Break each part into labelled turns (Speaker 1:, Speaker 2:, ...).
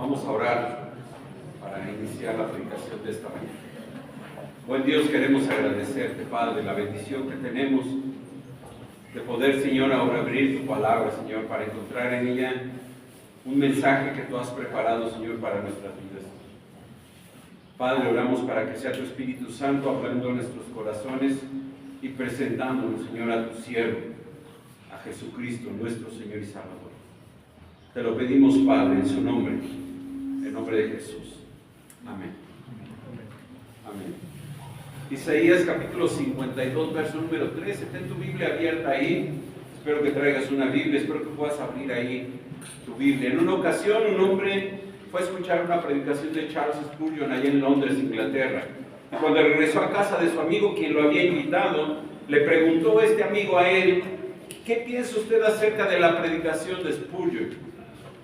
Speaker 1: Vamos a orar para iniciar la predicación de esta mañana. Buen Dios, queremos agradecerte, Padre, la bendición que tenemos de poder, Señor, ahora abrir tu palabra, Señor, para encontrar en ella un mensaje que tú has preparado, Señor, para nuestras vidas. Padre, oramos para que sea tu Espíritu Santo hablando en nuestros corazones y presentándonos, Señor, a tu siervo, a Jesucristo, nuestro Señor y Salvador. Te lo pedimos, Padre, en su nombre, en nombre de Jesús. Amén. Amén. Isaías capítulo 52, verso número 13. Ten tu Biblia abierta ahí. Espero que traigas una Biblia, espero que puedas abrir ahí tu Biblia. En una ocasión, un hombre fue a escuchar una predicación de Charles Spurgeon allá en Londres, Inglaterra. Y cuando regresó a casa de su amigo, quien lo había invitado, le preguntó este amigo a él: ¿qué piensa usted acerca de la predicación de Spurgeon?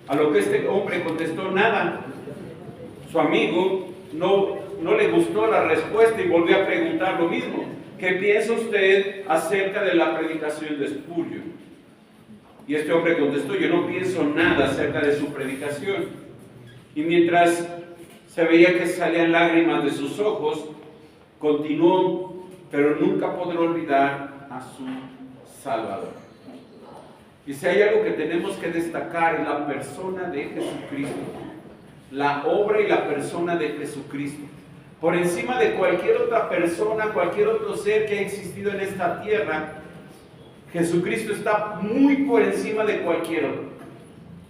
Speaker 1: A lo que este hombre contestó: nada. Su amigo no le gustó la respuesta y volvió a preguntar lo mismo: ¿qué piensa usted acerca de la predicación de Spurgeon? Y este hombre contestó: yo no pienso nada acerca de su predicación. Y mientras se veía que salían lágrimas de sus ojos, continuó: pero nunca podrá olvidar a su Salvador. Y si hay algo que tenemos que destacar es la persona de Jesucristo, la obra y la persona de Jesucristo. Por encima de cualquier otra persona, cualquier otro ser que ha existido en esta tierra, Jesucristo está muy por encima de cualquier otro.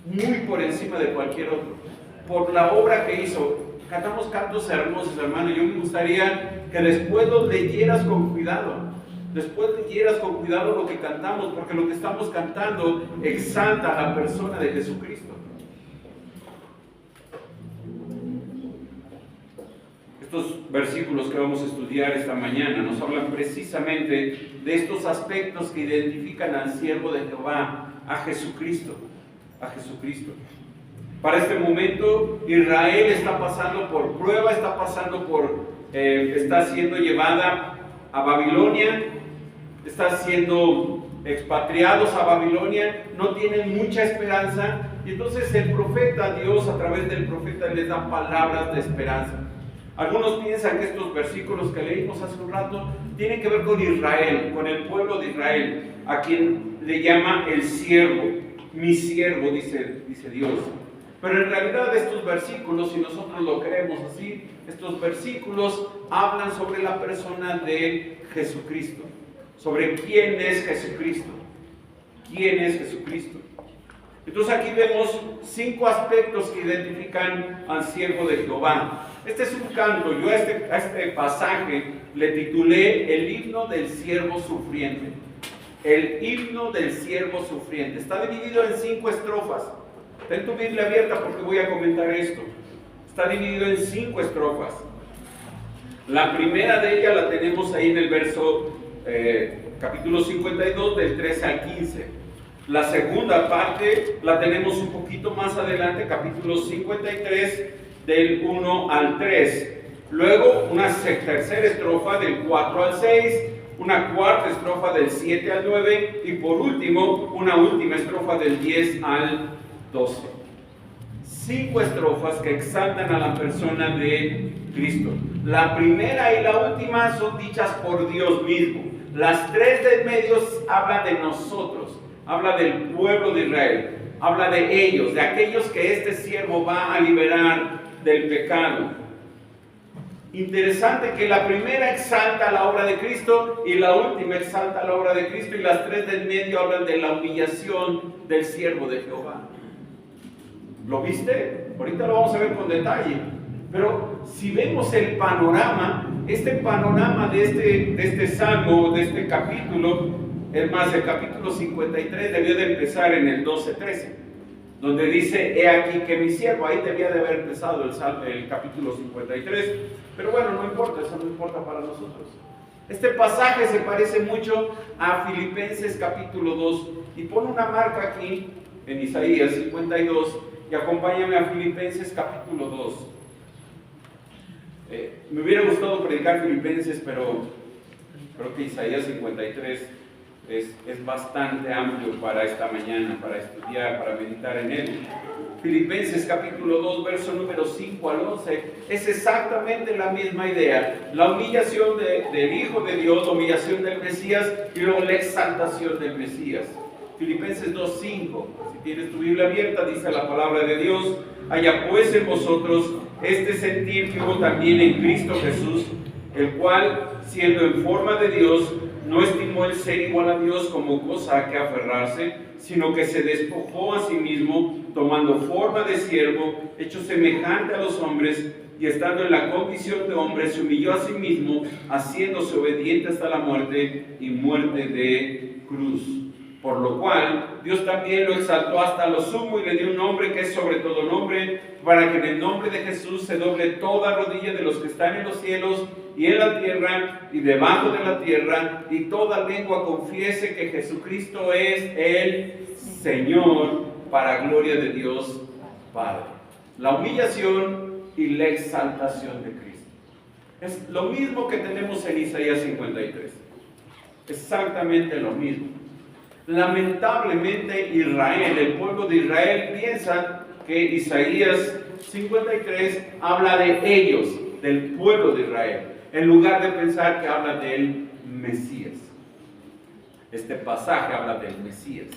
Speaker 1: Muy por encima de cualquier otro. Por la obra que hizo. Cantamos cantos hermosos, hermano. Yo me gustaría que después los leyeras con cuidado. Después leyeras con cuidado lo que cantamos, porque lo que estamos cantando exalta a la persona de Jesucristo. Estos versículos que vamos a estudiar esta mañana nos hablan precisamente de estos aspectos que identifican al siervo de Jehová, a Jesucristo. A Jesucristo. Para este momento, Israel está pasando por prueba, está siendo llevada a Babilonia, está siendo expatriados a Babilonia, no tienen mucha esperanza, y entonces el profeta, Dios a través del profeta les da palabras de esperanza. Algunos piensan que estos versículos que leímos hace un rato tienen que ver con Israel, con el pueblo de Israel, a quien le llama el siervo, mi siervo, dice Dios. Pero en realidad estos versículos, si nosotros lo creemos así, estos versículos hablan sobre la persona de Jesucristo, sobre quién es Jesucristo. ¿Quién es Jesucristo? Entonces aquí vemos 5 aspectos que identifican al siervo de Jehová. Este es un canto. Yo a este pasaje le titulé el himno del siervo sufriente. El himno del siervo sufriente. Está dividido en 5 estrofas. Ten tu Biblia abierta porque voy a comentar esto. Está dividido en 5 estrofas. La primera de ellas la tenemos ahí en el verso capítulo 52 del 13 al 15. La segunda parte la tenemos un poquito más adelante, capítulo 53 del 1 al 3. Luego una tercera estrofa del 4 al 6, una cuarta estrofa del 7 al 9 y por último una última estrofa del 10 al 12. 5 estrofas que exaltan a la persona de Cristo. La primera y la última son dichas por Dios mismo. Las 3 del medio hablan de nosotros, habla del pueblo de Israel, habla de ellos, de aquellos que este siervo va a liberar del pecado. Interesante que la primera exalta la obra de Cristo y la última exalta la obra de Cristo, y las 3 del medio hablan de la humillación del siervo de Jehová. ¿Lo viste? Ahorita lo vamos a ver con detalle. Pero si vemos el panorama, este panorama de este salmo, de este capítulo, es más, el capítulo 53 debió de empezar en el 12-13, donde dice: he aquí que mi siervo. Ahí debía de haber empezado el capítulo 53, pero bueno, no importa, eso no importa para nosotros. Este pasaje se parece mucho a Filipenses capítulo 2, y pon una marca aquí en Isaías 52 y acompáñame a Filipenses capítulo 2. Me hubiera gustado predicar Filipenses, pero creo que Isaías 53 es bastante amplio para esta mañana, para estudiar, para meditar en él. Filipenses capítulo 2, verso número 5 al 11, es exactamente la misma idea. La humillación del Hijo de Dios, la humillación del Mesías y luego la exaltación del Mesías. Filipenses 2, 5, si tienes tu Biblia abierta, dice la palabra de Dios: haya pues en vosotros este sentir que hubo también en Cristo Jesús, el cual, siendo en forma de Dios, no estimó el ser igual a Dios como cosa a que aferrarse, sino que se despojó a sí mismo, tomando forma de siervo, hecho semejante a los hombres, y estando en la condición de hombre, se humilló a sí mismo, haciéndose obediente hasta la muerte y muerte de cruz. Por lo cual, Dios también lo exaltó hasta lo sumo y le dio un nombre que es sobre todo nombre, para que en el nombre de Jesús se doble toda rodilla de los que están en los cielos y en la tierra y debajo de la tierra, y toda lengua confiese que Jesucristo es el Señor, para gloria de Dios Padre. La humillación y la exaltación de Cristo es lo mismo que tenemos en Isaías 53, exactamente lo mismo. Lamentablemente Israel, el pueblo de Israel, piensa que Isaías 53 habla de ellos, del pueblo de Israel, en lugar de pensar que habla del Mesías. Este pasaje habla del Mesías.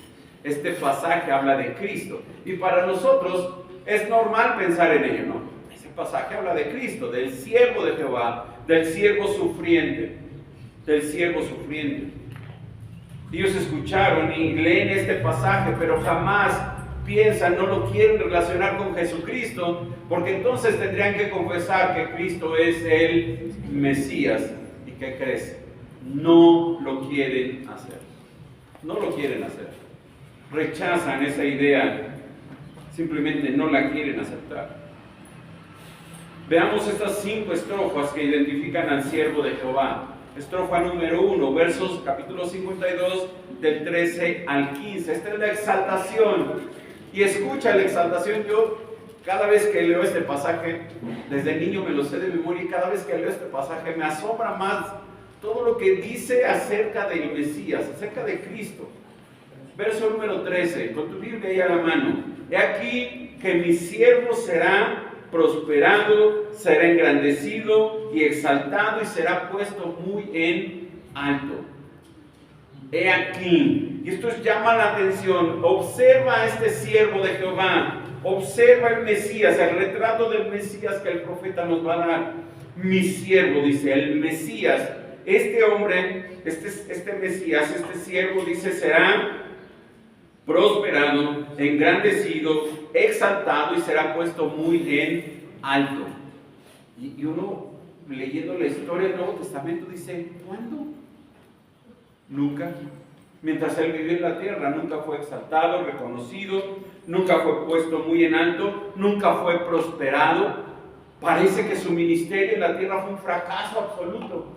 Speaker 1: Este pasaje habla de Cristo. Y para nosotros es normal pensar en ello, ¿no? Ese pasaje habla de Cristo, del siervo de Jehová, del siervo sufriente, del siervo sufriente. Ellos escucharon y leen este pasaje, pero jamás piensan, no lo quieren relacionar con Jesucristo, porque entonces tendrían que confesar que Cristo es el Mesías. ¿Y qué crees? No lo quieren hacer. No lo quieren hacer. Rechazan esa idea, simplemente no la quieren aceptar. Veamos estas 5 estrofas que identifican al siervo de Jehová. Estrofa número 1, versos capítulo 52, del 13 al 15. Esta es la exaltación. Y escucha la exaltación. Yo cada vez que leo este pasaje, desde niño me lo sé de memoria, y cada vez que leo este pasaje me asombra más todo lo que dice acerca del Mesías, acerca de Cristo. Verso número 13, con tu Biblia ahí a la mano. He aquí que mi siervo será prosperado, será engrandecido y exaltado y será puesto muy en alto. He aquí, y esto llama la atención, observa a este siervo de Jehová, observa el Mesías, el retrato del Mesías que el profeta nos va a dar. Mi siervo, dice, el Mesías, este hombre, este Mesías, este siervo, dice, será prosperado, engrandecido, exaltado y será puesto muy en alto. Y uno, leyendo la historia del Nuevo Testamento, dice, ¿cuándo? Nunca. Mientras él vivió en la tierra, nunca fue exaltado, reconocido, nunca fue puesto muy en alto, nunca fue prosperado. Parece que su ministerio en la tierra fue un fracaso absoluto.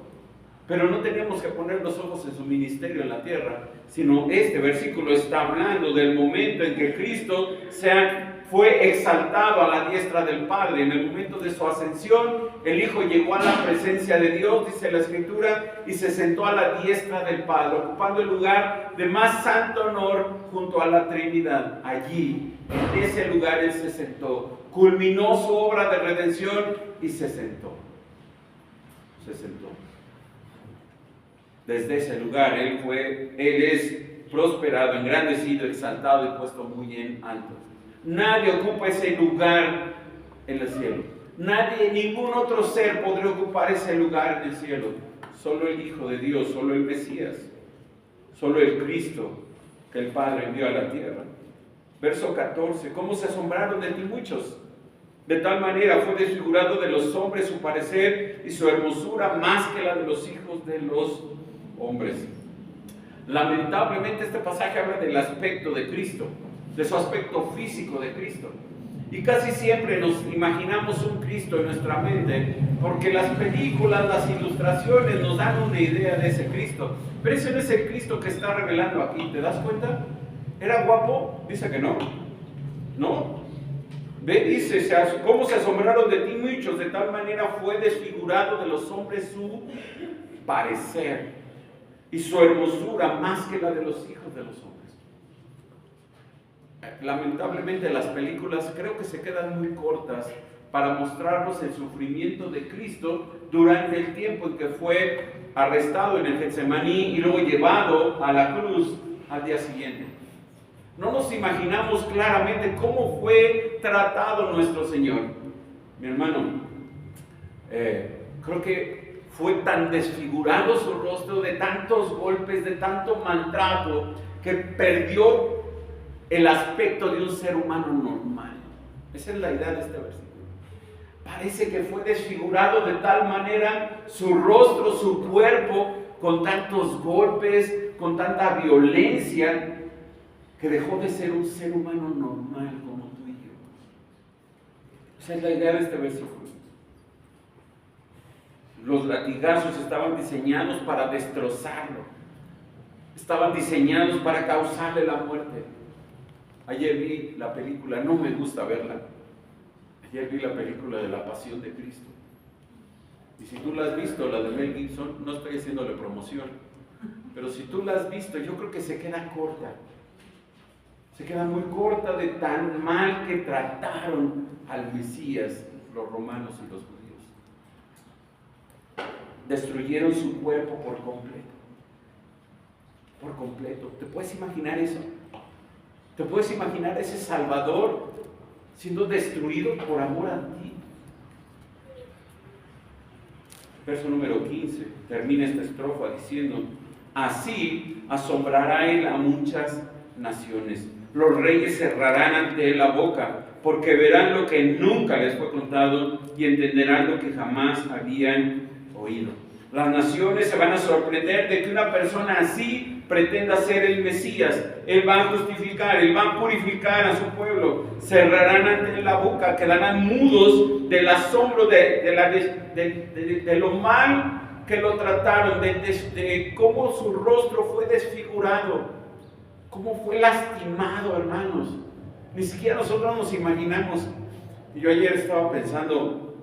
Speaker 1: Pero no tenemos que poner los ojos en su ministerio en la tierra, sino este versículo está hablando del momento en que Cristo fue exaltado a la diestra del Padre. En el momento de su ascensión, el Hijo llegó a la presencia de Dios, dice la Escritura, y se sentó a la diestra del Padre, ocupando el lugar de más santo honor junto a la Trinidad. Allí, en ese lugar, Él se sentó, culminó su obra de redención y se sentó. Se sentó. Desde ese lugar Él es prosperado, engrandecido, exaltado y puesto muy en alto. Nadie ocupa ese lugar en el cielo. Nadie, ningún otro ser podría ocupar ese lugar en el cielo. Solo el Hijo de Dios, solo el Mesías, solo el Cristo que el Padre envió a la tierra. Verso 14, ¿cómo se asombraron de ti muchos? De tal manera fue desfigurado de los hombres su parecer y su hermosura más que la de los hijos de los hombres. Lamentablemente este pasaje habla del aspecto de Cristo, de su aspecto físico de Cristo. Y casi siempre nos imaginamos un Cristo en nuestra mente, porque las películas, las ilustraciones nos dan una idea de ese Cristo. Pero ese no es el Cristo que está revelando aquí, ¿te das cuenta? ¿Era guapo? Dice que no. ¿No? Ve, dice, ¿cómo se asombraron de ti muchos? De tal manera fue desfigurado de los hombres su parecer. y su hermosura más que la de los hijos de los hombres. Lamentablemente las películas creo que se quedan muy cortas para mostrarnos el sufrimiento de Cristo durante el tiempo en que fue arrestado en el Getsemaní y luego llevado a la cruz al día siguiente. No nos imaginamos claramente cómo fue tratado nuestro Señor. Mi hermano, creo que fue tan desfigurado su rostro de tantos golpes, de tanto maltrato, que perdió el aspecto de un ser humano normal. Esa es la idea de este versículo. Parece que fue desfigurado de tal manera su rostro, su cuerpo, con tantos golpes, con tanta violencia, que dejó de ser un ser humano normal como tú y yo. Esa es la idea de este versículo. Los latigazos estaban diseñados para destrozarlo. Estaban diseñados para causarle la muerte. Ayer vi la película, no me gusta verla. Ayer vi la película de la Pasión de Cristo. Y si tú la has visto, la de Mel Gibson, no estoy haciéndole promoción, pero si tú la has visto, yo creo que se queda corta. Se queda muy corta de tan mal que trataron al Mesías los romanos y los judíos. Destruyeron su cuerpo por completo. Por completo. ¿Te puedes imaginar eso? ¿Te puedes imaginar ese Salvador siendo destruido por amor a ti? Verso número 15, termina esta estrofa diciendo: así asombrará él a muchas naciones. Los reyes cerrarán ante él la boca, porque verán lo que nunca les fue contado y entenderán lo que jamás habían oído. Las naciones se van a sorprender de que una persona así pretenda ser el Mesías. Él va a justificar, él va a purificar a su pueblo. Cerrarán ante él la boca, quedarán mudos del asombro de lo mal que lo trataron, de cómo su rostro fue desfigurado, cómo fue lastimado, hermanos. Ni siquiera nosotros nos imaginamos. Y yo ayer estaba pensando,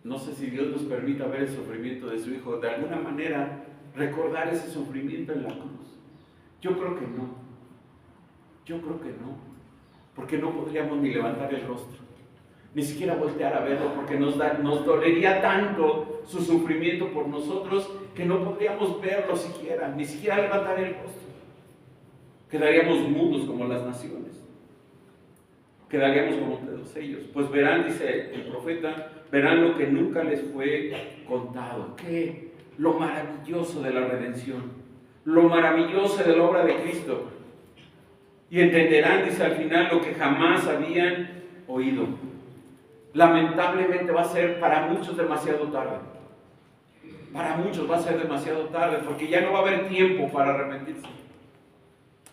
Speaker 1: no sé si Dios nos permita ver el sufrimiento de su Hijo, de alguna manera recordar ese sufrimiento en la cruz. Yo creo que no. Yo creo que no. Porque no podríamos ni levantar el rostro, ni siquiera voltear a verlo, porque nos dolería tanto su sufrimiento por nosotros que no podríamos verlo siquiera, ni siquiera levantar el rostro. Quedaríamos mudos como las naciones. Quedaríamos como todos ellos. Pues verán, dice el profeta, verán lo que nunca les fue contado. ¿Qué? Lo maravilloso de la redención, lo maravilloso de la obra de Cristo. Y entenderán, dice al final, lo que jamás habían oído. Lamentablemente va a ser para muchos demasiado tarde. Para muchos va a ser demasiado tarde, porque ya no va a haber tiempo para arrepentirse.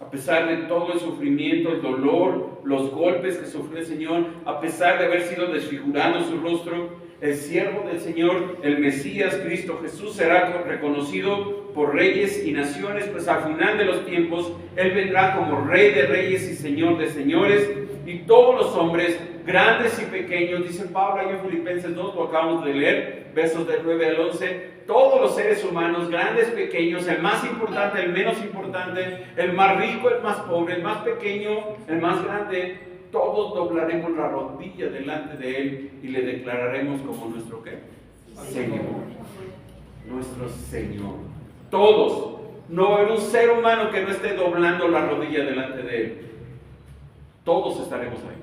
Speaker 1: A pesar de todo el sufrimiento, el dolor, los golpes que sufrió el Señor, a pesar de haber sido desfigurado su rostro, el siervo del Señor, el Mesías, Cristo Jesús, será reconocido por reyes y naciones, pues al final de los tiempos, Él vendrá como Rey de reyes y Señor de señores, y todos los hombres, grandes y pequeños, dice Pablo ahí en Filipenses 2, lo acabamos de leer, versos del 9 al 11, todos los seres humanos, grandes, pequeños, el más importante, el menos importante, el más rico, el más pobre, el más pequeño, el más grande, todos doblaremos la rodilla delante de Él y le declararemos como nuestro ¿qué? Señor. Nuestro Señor. Todos. No va a haber un ser humano que no esté doblando la rodilla delante de Él. Todos estaremos ahí.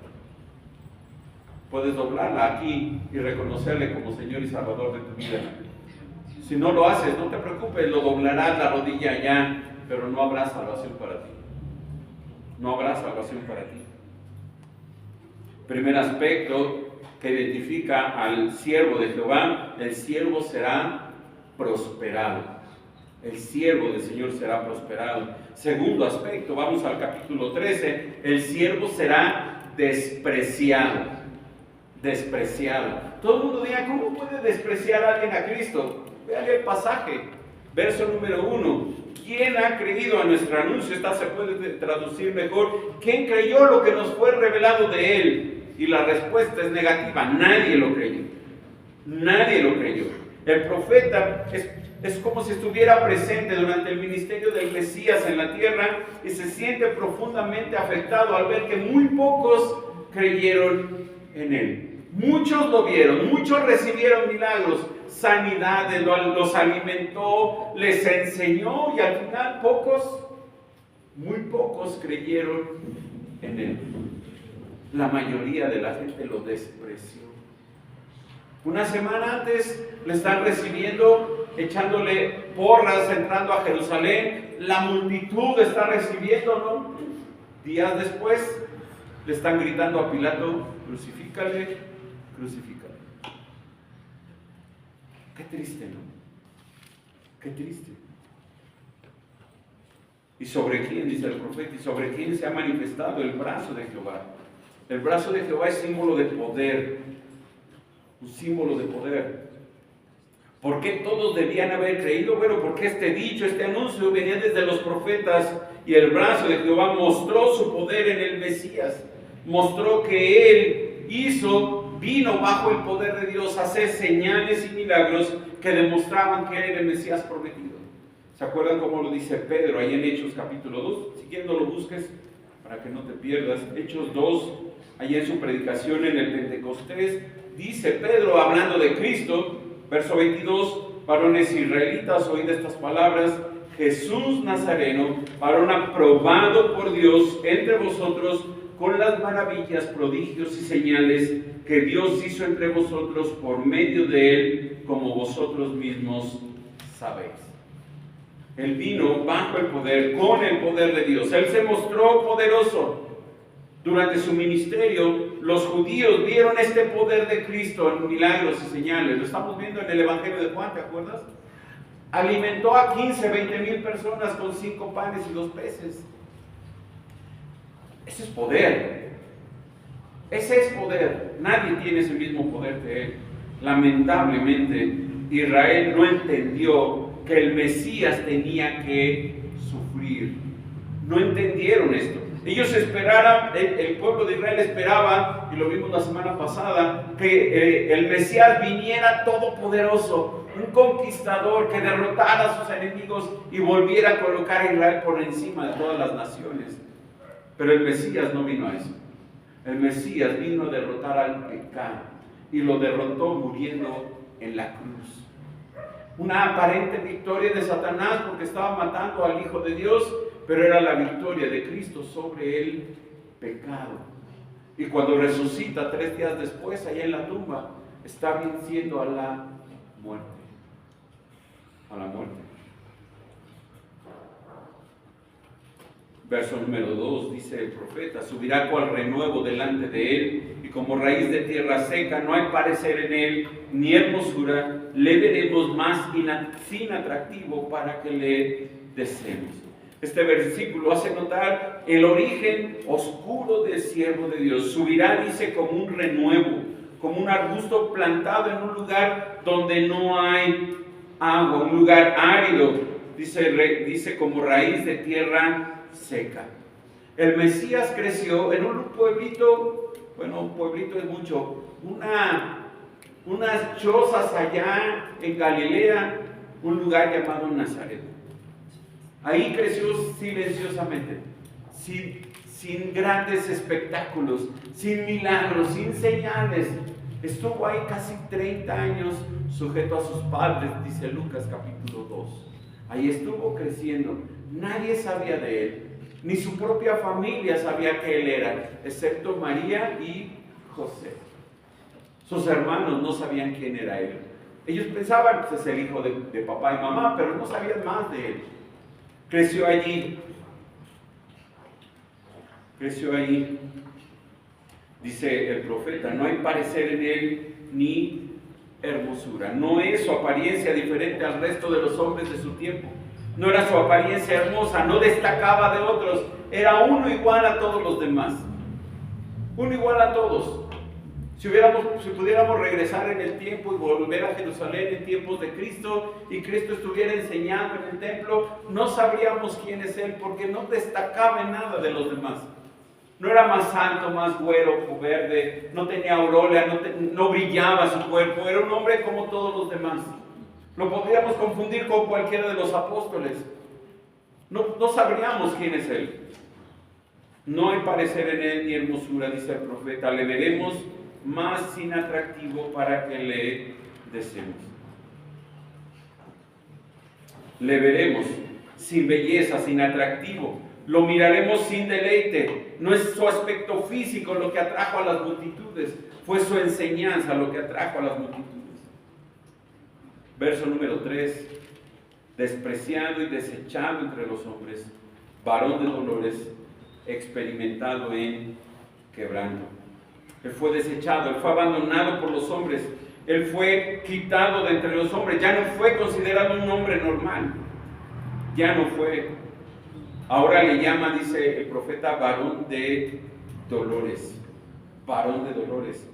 Speaker 1: Puedes doblarla aquí y reconocerle como Señor y Salvador de tu vida. Si no lo haces, no te preocupes, lo doblarás la rodilla allá, pero no habrá salvación para ti. No habrá salvación para ti. Primer aspecto que identifica al siervo de Jehová: el siervo será prosperado. El siervo del Señor será prosperado. Segundo aspecto, vamos al capítulo 13, el siervo será despreciado. Despreciado. Todo el mundo diga, ¿cómo puede despreciar a alguien a Cristo? Vean el pasaje, verso número 1. ¿Quién ha creído a nuestro anuncio? Esta se puede traducir mejor. ¿Quién creyó lo que nos fue revelado de Él? Y la respuesta es negativa. Nadie lo creyó. Nadie lo creyó. El profeta es como si estuviera presente durante el ministerio del Mesías en la tierra y se siente profundamente afectado al ver que muy pocos creyeron en él. Muchos lo vieron, muchos recibieron milagros, sanidades, los alimentó, les enseñó y al final muy pocos creyeron en él. La mayoría de la gente lo despreció. Una semana antes le están recibiendo, echándole porras, entrando a Jerusalén. La multitud está recibiéndolo. Días después le están gritando a Pilato: crucifícale, crucifícale. Qué triste, ¿no? Qué triste. ¿Y sobre quién, dice el profeta, y sobre quién se ha manifestado el brazo de Jehová? El brazo de Jehová es símbolo de poder. Un símbolo de poder. ¿Por qué todos debían haber creído? Bueno, porque este dicho, este anuncio venía desde los profetas y el brazo de Jehová mostró su poder en el Mesías. Mostró que él vino bajo el poder de Dios a hacer señales y milagros que demostraban que era el Mesías prometido. ¿Se acuerdan cómo lo dice Pedro ahí en Hechos capítulo 2? Si quieres no lo busques para que no te pierdas. Hechos 2, allá en su predicación en el Pentecostés, dice Pedro, hablando de Cristo, verso 22, varones israelitas, oíd estas palabras: Jesús Nazareno, varón aprobado por Dios entre vosotros, con las maravillas, prodigios y señales que Dios hizo entre vosotros por medio de él, como vosotros mismos sabéis. Él vino bajo el poder, con el poder de Dios. Él se mostró poderoso. Durante su ministerio, los judíos vieron este poder de Cristo en milagros y señales. Lo estamos viendo en el Evangelio de Juan, ¿te acuerdas? Alimentó a 20,000 personas con 5 panes y 2 peces. Ese es poder. Ese es poder. Nadie tiene ese mismo poder que él. Lamentablemente, Israel no entendió que el Mesías tenía que sufrir. No entendieron esto. Ellos esperaban, el pueblo de Israel esperaba, y lo vimos la semana pasada, que el Mesías viniera todopoderoso, un conquistador que derrotara a sus enemigos y volviera a colocar a Israel por encima de todas las naciones. Pero el Mesías no vino a eso. El Mesías vino a derrotar al pecado y lo derrotó muriendo en la cruz. Una aparente victoria de Satanás porque estaba matando al Hijo de Dios, pero era la victoria de Cristo sobre el pecado. Y cuando resucita 3 días después, allá en la tumba, está venciendo a la muerte. A la muerte. Verso número 2, dice el profeta: subirá cual renuevo delante de él, y como raíz de tierra seca, no hay parecer en él, ni hermosura, le veremos más sin atractivo para que le deseemos. Este versículo hace notar el origen oscuro del siervo de Dios. Subirá, dice, como un renuevo, como un arbusto plantado en un lugar donde no hay agua, un lugar árido, dice como raíz de tierra seca. El Mesías creció en un pueblito, bueno, un pueblito es mucho, unas chozas allá en Galilea, un lugar llamado Nazaret. Ahí creció silenciosamente, sin grandes espectáculos, sin milagros, sin señales. Estuvo ahí casi 30 años sujeto a sus padres, dice Lucas capítulo 2. Ahí estuvo creciendo. Nadie sabía de él, ni su propia familia sabía que él era, excepto María y José. Sus hermanos no sabían quién era él. Ellos pensaban que es el hijo de papá y mamá, pero no sabían más de él. Creció allí. Dice el profeta: no hay parecer en él ni hermosura. No es su apariencia diferente al resto de los hombres de su tiempo. No era su apariencia hermosa, no destacaba de otros. Era uno igual a todos los demás. Uno igual a todos. Si pudiéramos regresar en el tiempo y volver a Jerusalén en tiempos de Cristo, y Cristo estuviera enseñando en el templo, no sabríamos quién es él, porque no destacaba en nada de los demás. No era más alto, más güero o verde, no tenía aureola, no brillaba su cuerpo, era un hombre como todos los demás. Lo podríamos confundir con cualquiera de los apóstoles. No sabríamos quién es él. No hay parecer en él ni hermosura, dice el profeta. Le veremos más sin atractivo para que le deseemos. Le veremos sin belleza, sin atractivo. Lo miraremos sin deleite. No es su aspecto físico lo que atrajo a las multitudes, fue su enseñanza lo que atrajo a las multitudes. Verso número 3. Despreciado y desechado entre los hombres, varón de dolores, experimentado en quebranto. Él fue desechado, él fue abandonado por los hombres, él fue quitado de entre los hombres, ya no fue considerado un hombre normal, ya no fue. Ahora le llama, dice el profeta, varón de dolores, varón de dolores.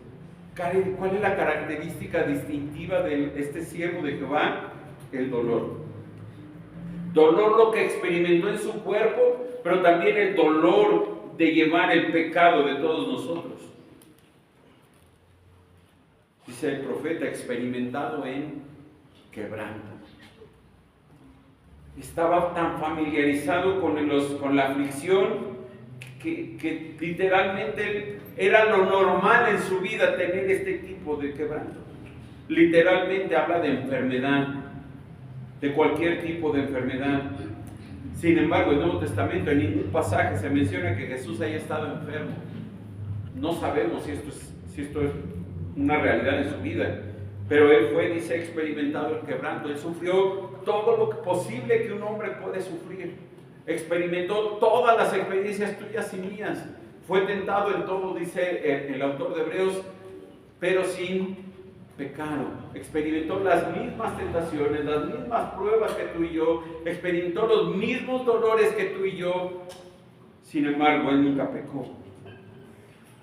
Speaker 1: ¿Cuál es la característica distintiva de este siervo de Jehová? El dolor. Dolor lo que experimentó en su cuerpo, pero también el dolor de llevar el pecado de todos nosotros. Dice el profeta, experimentado en quebranto. Estaba tan familiarizado con la aflicción que literalmente era lo normal en su vida tener este tipo de quebranto. Literalmente habla de enfermedad, de cualquier tipo de enfermedad. Sin embargo, en el Nuevo Testamento en ningún pasaje se menciona que Jesús haya estado enfermo. No sabemos si esto es una realidad en su vida, pero él fue, dice, experimentado el quebranto. Él sufrió todo lo posible que un hombre puede sufrir. Experimentó todas las experiencias tuyas y mías. Fue tentado en todo, dice el autor de Hebreos, pero sin pecado. Experimentó las mismas tentaciones, las mismas pruebas que tú y yo, experimentó los mismos dolores que tú y yo. Sin embargo, él nunca pecó.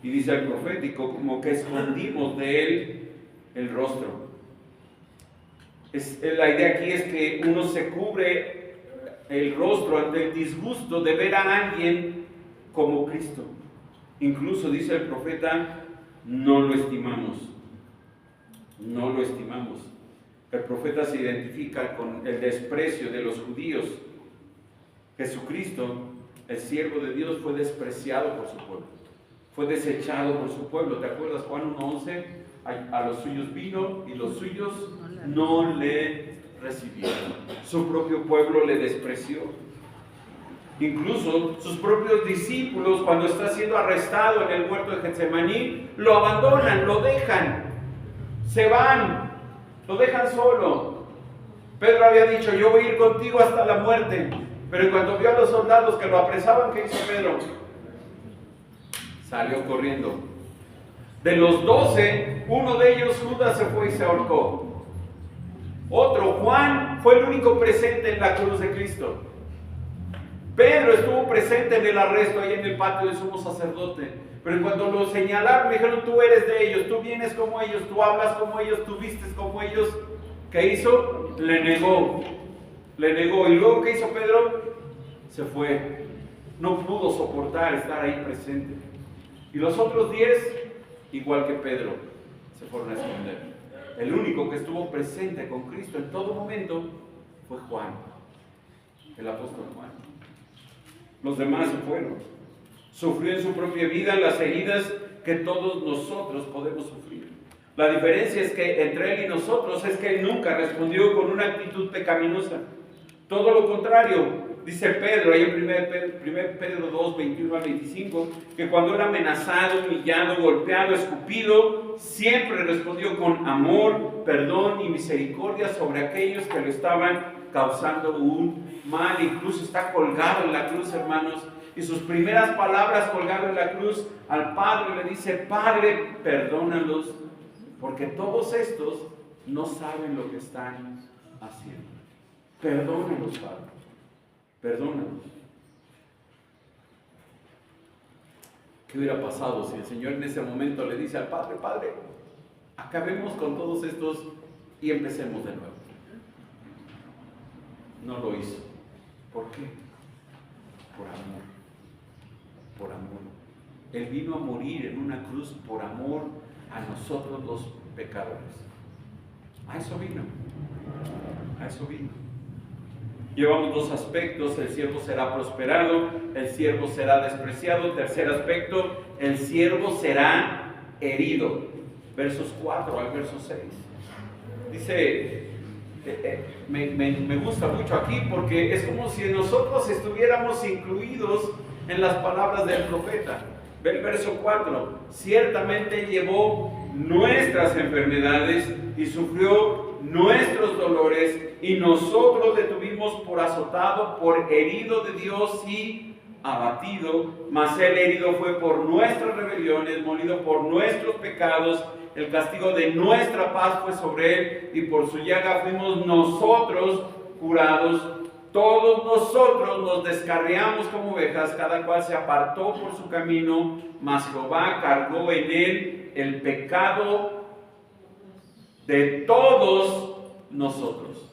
Speaker 1: Y dice el profético, como que escondimos de él el rostro. La idea aquí es que uno se cubre el rostro ante el disgusto de ver a alguien como Cristo. Incluso dice el profeta, no lo estimamos. No lo estimamos. El profeta se identifica con el desprecio de los judíos. Jesucristo, el siervo de Dios, fue despreciado por su pueblo. Fue desechado por su pueblo. ¿Te acuerdas Juan 1:11? A los suyos vino y los suyos no le recibieron. Su propio pueblo le despreció. Incluso sus propios discípulos, cuando está siendo arrestado en el huerto de Getsemaní, lo abandonan, lo dejan. Se van, lo dejan solo. Pedro había dicho, yo voy a ir contigo hasta la muerte. Pero en cuanto vio a los soldados que lo apresaban, ¿qué hizo Pedro? Salió corriendo. De los 12, uno de ellos, Judas, se fue y se ahorcó. Otro, Juan, fue el único presente en la cruz de Cristo. Pedro estuvo presente en el arresto ahí en el patio del sumo sacerdote. Pero cuando lo señalaron, me dijeron, tú eres de ellos, tú vienes como ellos, tú hablas como ellos, tú vistes como ellos. ¿Qué hizo? Le negó. Le negó. ¿Y luego qué hizo Pedro? Se fue. No pudo soportar estar ahí presente. Y los otros 10, igual que Pedro, se fueron a esconder. El único que estuvo presente con Cristo en todo momento fue Juan, el apóstol Juan. Los demás se fueron. Sufrió en su propia vida las heridas que todos nosotros podemos sufrir. La diferencia es que entre él y nosotros es que él nunca respondió con una actitud pecaminosa. Todo lo contrario. Dice Pedro, ahí en 1 Pedro 2, 21 al 25, que cuando era amenazado, humillado, golpeado, escupido, siempre respondió con amor, perdón y misericordia sobre aquellos que lo estaban causando un mal. Incluso está colgado en la cruz, hermanos, y sus primeras palabras colgado en la cruz al Padre le dice, Padre, perdónalos, porque todos estos no saben lo que están haciendo. Perdónalos, Padre. Perdónanos. ¿Qué hubiera pasado si el Señor en ese momento le dice al Padre, Padre, acabemos con todos estos y empecemos de nuevo? No lo hizo. ¿Por qué? Por amor. Por amor. Él vino a morir en una cruz por amor a nosotros los pecadores. A eso vino. A eso vino. Llevamos dos aspectos: el siervo será prosperado, el siervo será despreciado. Tercer aspecto, el siervo será herido. Versos 4 al verso 6. Dice, me gusta mucho aquí porque es como si nosotros estuviéramos incluidos en las palabras del profeta. Ve el verso 4: ciertamente llevó nuestras enfermedades y sufrió nuestros dolores, y nosotros le tuvimos por azotado, por herido de Dios y abatido. Mas él herido fue por nuestras rebeliones, molido por nuestros pecados. El castigo de nuestra paz fue sobre él, y por su llaga fuimos nosotros curados. Todos nosotros nos descarriamos como ovejas, cada cual se apartó por su camino, mas Jehová cargó en él el pecado de todos nosotros.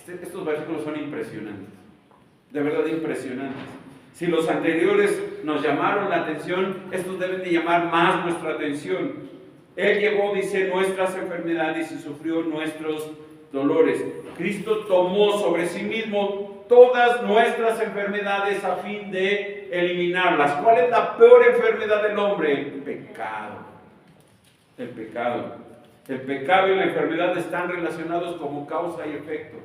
Speaker 1: Estos versículos son impresionantes, de verdad impresionantes. Si los anteriores nos llamaron la atención, estos deben de llamar más nuestra atención. Él llevó, dice, nuestras enfermedades y sufrió nuestros dolores. Cristo tomó sobre sí mismo todas nuestras enfermedades a fin de eliminarlas. ¿Cuál es la peor enfermedad del hombre? El pecado. El pecado. El pecado y la enfermedad están relacionados como causa y efecto.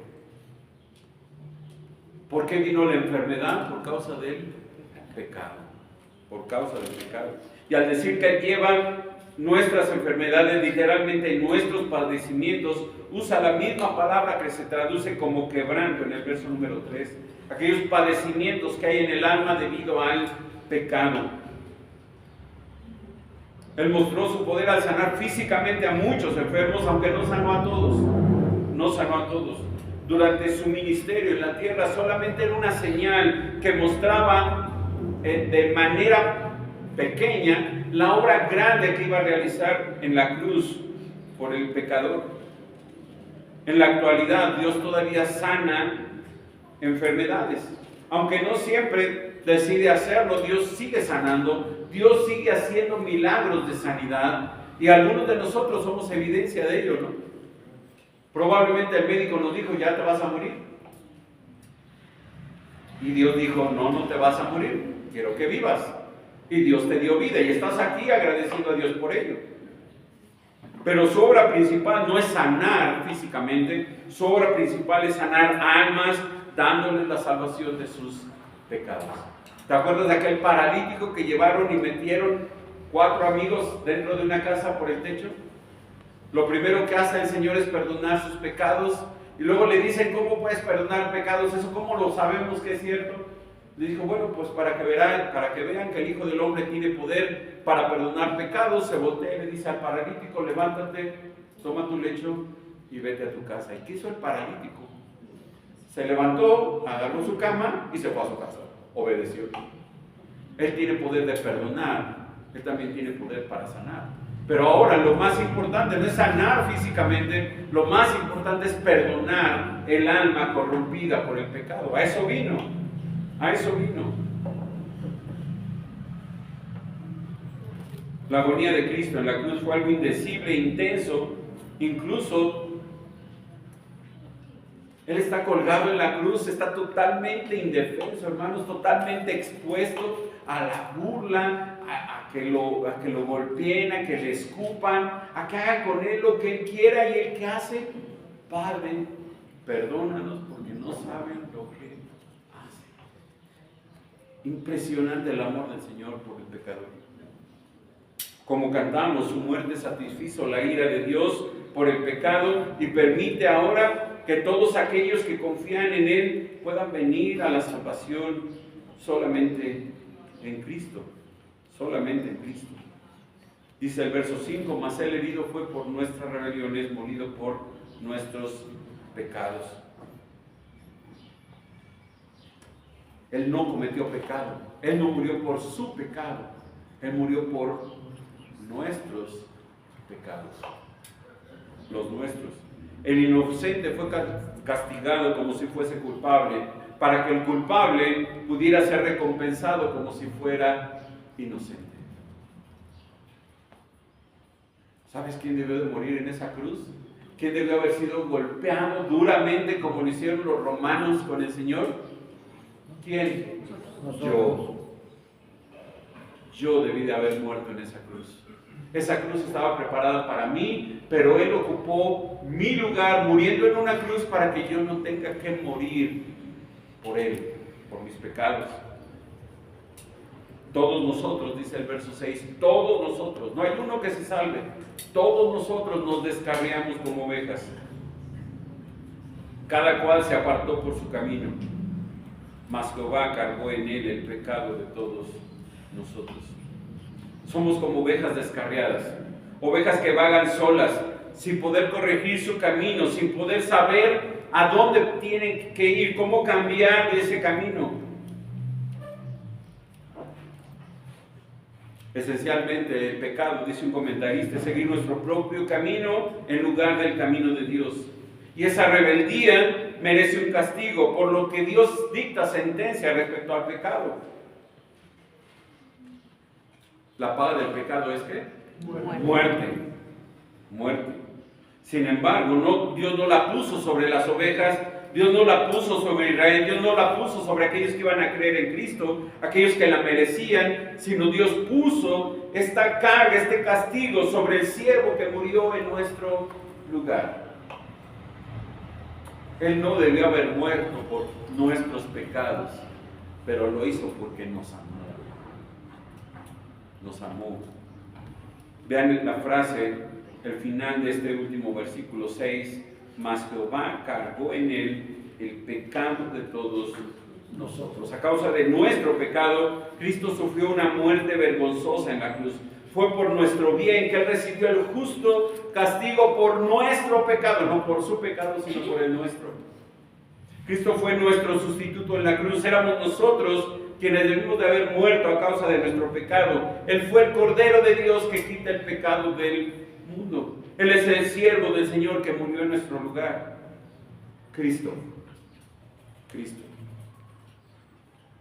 Speaker 1: ¿Por qué vino la enfermedad? Por causa del pecado. Por causa del pecado. Y al decir que llevan nuestras enfermedades, literalmente nuestros padecimientos, usa la misma palabra que se traduce como quebranto en el verso número 3. Aquellos padecimientos que hay en el alma debido al pecado. Él mostró su poder al sanar físicamente a muchos enfermos, aunque no sanó a todos. No sanó a todos. Durante su ministerio en la tierra solamente era una señal que mostraba de manera pequeña la obra grande que iba a realizar en la cruz por el pecador. En la actualidad Dios todavía sana enfermedades, aunque no siempre decide hacerlo. Dios sigue sanando, Dios sigue haciendo milagros de sanidad, y algunos de nosotros somos evidencia de ello, ¿no? Probablemente el médico nos dijo: ya te vas a morir, y Dios dijo: no te vas a morir, quiero que vivas. Y Dios te dio vida y estás aquí agradecido a Dios por ello. Pero su obra principal no es sanar físicamente, su obra principal es sanar almas, dándoles la salvación de sus pecados. ¿Te acuerdas de aquel paralítico que llevaron y metieron 4 amigos dentro de una casa por el techo? Lo primero que hace el Señor es perdonar sus pecados, y luego le dicen: ¿cómo puedes perdonar pecados? ¿Eso cómo lo sabemos que es cierto? Le dijo: bueno, pues para que vean que el Hijo del Hombre tiene poder para perdonar pecados. Se voltea y le dice al paralítico: levántate, toma tu lecho y vete a tu casa. ¿Y qué hizo el paralítico? Se levantó, agarró su cama y se fue a su casa. Obedeció. Él tiene poder de perdonar, él también tiene poder para sanar. Pero ahora lo más importante no es sanar físicamente, lo más importante es perdonar el alma corrompida por el pecado. A eso vino. A eso vino. La agonía de Cristo en la cruz fue algo indecible, intenso. Incluso Él está colgado en la cruz, está totalmente indefenso, hermanos, totalmente expuesto a la burla, a que lo golpeen, a que le escupan, a que hagan con Él lo que Él quiera. Y Él, ¿qué hace? Padre, perdónanos porque no saben lo que hacen. Impresionante el amor del Señor por el pecador. Como cantamos, su muerte satisfizo la ira de Dios por el pecado y permite ahora que todos aquellos que confían en Él puedan venir a la salvación solamente en Cristo. Solamente en Cristo. Dice el verso 5: mas Él herido fue por nuestras rebeliones, molido por nuestros pecados. Él no cometió pecado, Él no murió por su pecado, Él murió por nuestros pecados, los nuestros. El inocente fue castigado como si fuese culpable, para que el culpable pudiera ser recompensado como si fuera inocente. ¿Sabes quién debió de morir en esa cruz? ¿Quién debió haber sido golpeado duramente como lo hicieron los romanos con el Señor? ¿Quién? Yo debí de haber muerto en esa cruz. Esa cruz estaba preparada para mí, pero Él ocupó mi lugar muriendo en una cruz para que yo no tenga que morir por Él, por mis pecados. Todos nosotros, dice el verso 6, todos nosotros, no hay uno que se salve, todos nosotros nos descarriamos como ovejas. Cada cual se apartó por su camino, mas Jehová cargó en él el pecado de todos nosotros. Somos como ovejas descarriadas, ovejas que vagan solas, sin poder corregir su camino, sin poder saber a dónde tienen que ir, cómo cambiar de ese camino. Esencialmente el pecado, dice un comentarista, es seguir nuestro propio camino en lugar del camino de Dios. Y esa rebeldía merece un castigo, por lo que Dios dicta sentencia respecto al pecado. La paga del pecado es ¿qué? Muerte. Sin embargo, Dios no la puso sobre las ovejas, Dios no la puso sobre Israel, Dios no la puso sobre aquellos que iban a creer en Cristo, aquellos que la merecían, sino Dios puso esta carga, este castigo sobre el siervo que murió en nuestro lugar. Él no debió haber muerto por nuestros pecados, pero lo hizo porque nos amó. Nos amó. Vean la frase, el final de este último versículo 6, mas Jehová cargó en él el pecado de todos nosotros. A causa de nuestro pecado, Cristo sufrió una muerte vergonzosa en la cruz. Fue por nuestro bien que Él recibió el justo castigo por nuestro pecado, no por su pecado, sino por el nuestro. Cristo fue nuestro sustituto en la cruz. Éramos nosotros quienes debimos de haber muerto a causa de nuestro pecado. Él fue el Cordero de Dios que quita el pecado del mundo. Él es el siervo del Señor que murió en nuestro lugar. Cristo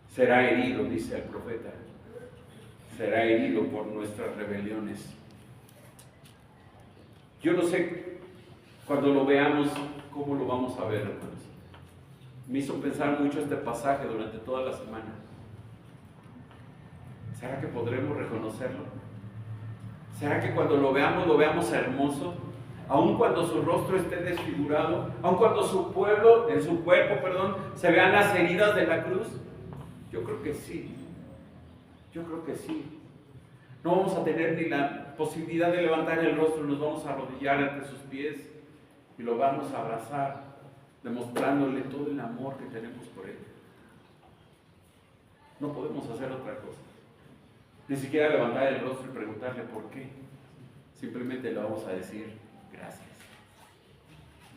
Speaker 1: será herido, dice el profeta. Será herido por nuestras rebeliones. Yo no sé, cuando lo veamos, cómo lo vamos a ver, hermanos. Me hizo pensar mucho este pasaje durante toda la semana. ¿Será que podremos reconocerlo? ¿Será que cuando lo veamos hermoso? Aun cuando su rostro esté desfigurado, aun cuando su cuerpo, se vean las heridas de la cruz. Yo creo que sí. No vamos a tener ni la posibilidad de levantar el rostro, nos vamos a arrodillar ante sus pies y lo vamos a abrazar, demostrándole todo el amor que tenemos por Él. No podemos hacer otra cosa. Ni siquiera levantar el rostro y preguntarle por qué. Simplemente le vamos a decir gracias.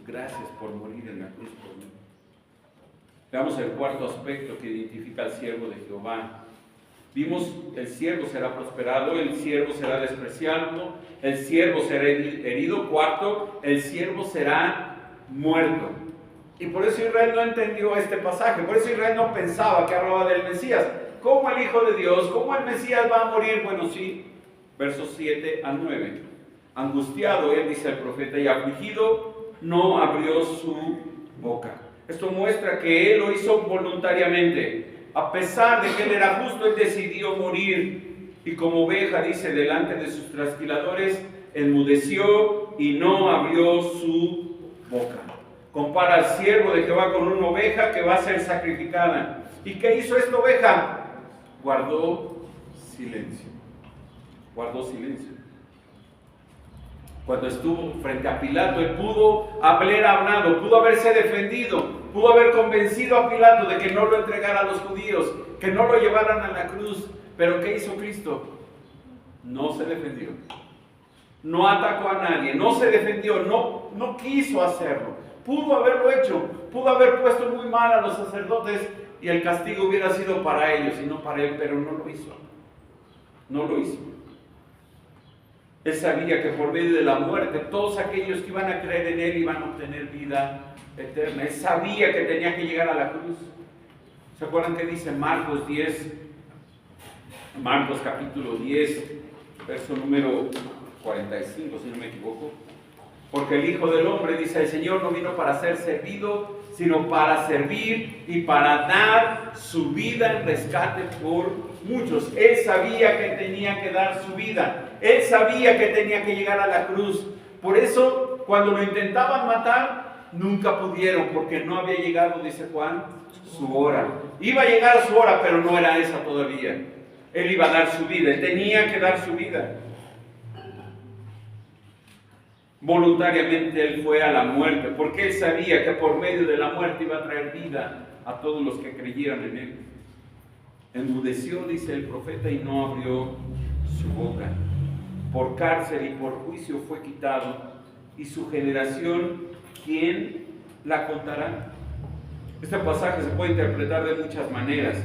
Speaker 1: Gracias por morir en la cruz por mí. Veamos el cuarto aspecto que identifica al siervo de Jehová. Vimos, el siervo será prosperado, el siervo será despreciado, el siervo será herido. Cuarto, el siervo será muerto. Y por eso Israel no entendió este pasaje, por eso Israel no pensaba que hablaba del Mesías. ¿Cómo el Hijo de Dios, cómo el Mesías va a morir? Bueno, sí, versos 7 al 9. Angustiado, él dice el profeta, y afligido, no abrió su boca. Esto muestra que él lo hizo voluntariamente. A pesar de que él era justo, él decidió morir. Y como oveja, dice, delante de sus trasquiladores, enmudeció y no abrió su boca. Compara al siervo de Jehová con una oveja que va a ser sacrificada. ¿Y qué hizo esta oveja? Guardó silencio. Cuando estuvo frente a Pilato, él pudo haber hablado, pudo haberse defendido, pudo haber convencido a Pilato de que no lo entregara a los judíos, que no lo llevaran a la cruz. Pero ¿qué hizo Cristo? No se defendió. No atacó a nadie, no se defendió, no quiso hacerlo. Pudo haberlo hecho, pudo haber puesto muy mal a los sacerdotes y el castigo hubiera sido para ellos y no para él, pero no lo hizo. Él sabía que por medio de la muerte todos aquellos que iban a creer en él iban a obtener vida eterna. Él sabía que tenía que llegar a la cruz. ¿Se acuerdan qué dice Marcos 10? Marcos capítulo 10, verso número 45, si no me equivoco. Porque el Hijo del Hombre, dice el Señor, no vino para ser servido, sino para servir y para dar su vida en rescate por muchos. Él sabía que tenía que dar su vida. Él sabía que tenía que llegar a la cruz. Por eso, cuando lo intentaban matar, nunca pudieron, porque no había llegado, dice Juan, su hora. Iba a llegar su hora, pero no era esa todavía. Él iba a dar su vida, él tenía que dar su vida. Voluntariamente él fue a la muerte, porque él sabía que por medio de la muerte iba a traer vida a todos los que creyeran en él. Enmudeció, dice el profeta, y no abrió su boca. Por cárcel y por juicio fue quitado, y su generación, ¿quién la contará? Este pasaje se puede interpretar de muchas maneras,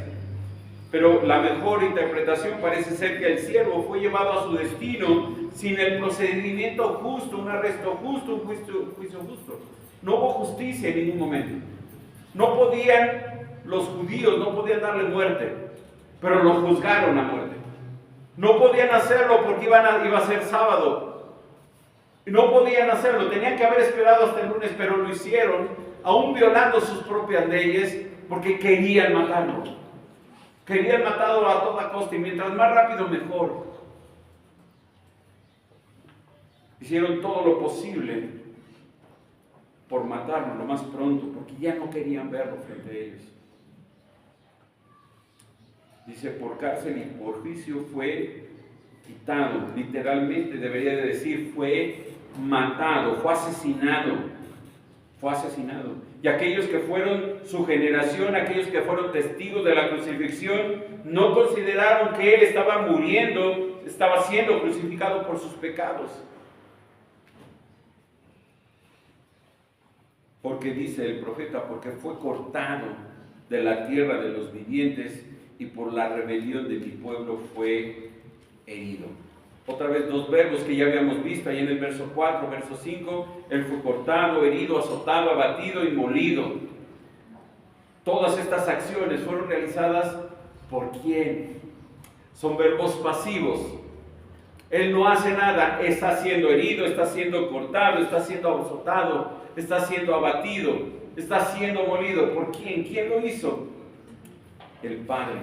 Speaker 1: pero la mejor interpretación parece ser que el siervo fue llevado a su destino sin el procedimiento justo, un arresto justo, un juicio justo. No hubo justicia en ningún momento. No podían, los judíos no podían darle muerte, pero lo juzgaron a muerte. No podían hacerlo porque iba a ser sábado. No podían hacerlo, tenían que haber esperado hasta el lunes, pero lo hicieron, aún violando sus propias leyes, porque querían matarlo. Querían matarlo a toda costa, y mientras más rápido mejor. Hicieron todo lo posible por matarlo lo más pronto, porque ya no querían verlo frente a ellos. Dice, por cárcel y por juicio fue quitado. Literalmente debería de decir, fue matado, fue asesinado. Fue asesinado. Y aquellos que fueron su generación, aquellos que fueron testigos de la crucifixión, no consideraron que él estaba muriendo, estaba siendo crucificado por sus pecados. Porque dice el profeta, porque fue cortado de la tierra de los vivientes, y por la rebelión de mi pueblo fue herido. Otra vez dos verbos que ya habíamos visto ahí en el verso 4, verso 5. Él fue cortado, herido, azotado, abatido y molido. Todas estas acciones fueron realizadas ¿por quién? Son verbos pasivos. Él no hace nada, está siendo herido, está siendo cortado, está siendo azotado, está siendo abatido, está siendo molido. ¿Por quién? ¿Quién lo hizo? El Padre.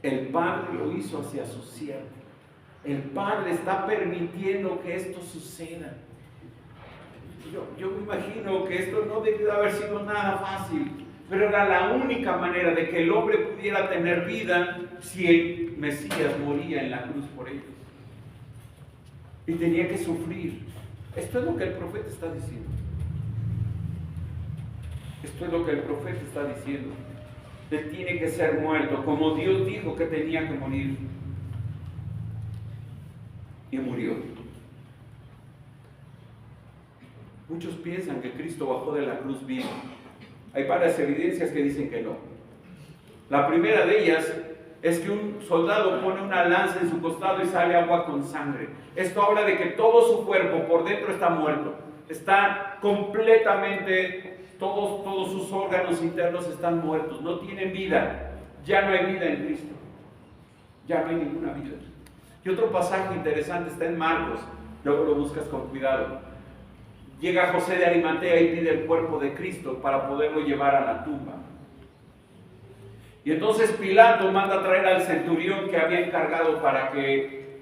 Speaker 1: El Padre lo hizo hacia su siervo. El Padre está permitiendo que esto suceda. Yo me imagino que esto no debió haber sido nada fácil, pero era la única manera de que el hombre pudiera tener vida si el Mesías moría en la cruz por ellos. Y tenía que sufrir. Esto es lo que el profeta está diciendo. Esto es lo que el profeta está diciendo. Él tiene que ser muerto, como Dios dijo que tenía que morir. Y murió. Muchos piensan que Cristo bajó de la cruz vivo. Hay varias evidencias que dicen que no. La primera de ellas es que un soldado pone una lanza en su costado y sale agua con sangre. Esto habla de que todo su cuerpo por dentro está muerto. Está completamente, todos sus órganos internos están muertos. No tienen vida. Ya no hay vida en Cristo. Ya no hay ninguna vida. Y otro pasaje interesante está en Marcos. Luego lo buscas con cuidado. Llega José de Arimatea y pide el cuerpo de Cristo para poderlo llevar a la tumba. Y entonces Pilato manda a traer al centurión que había encargado para que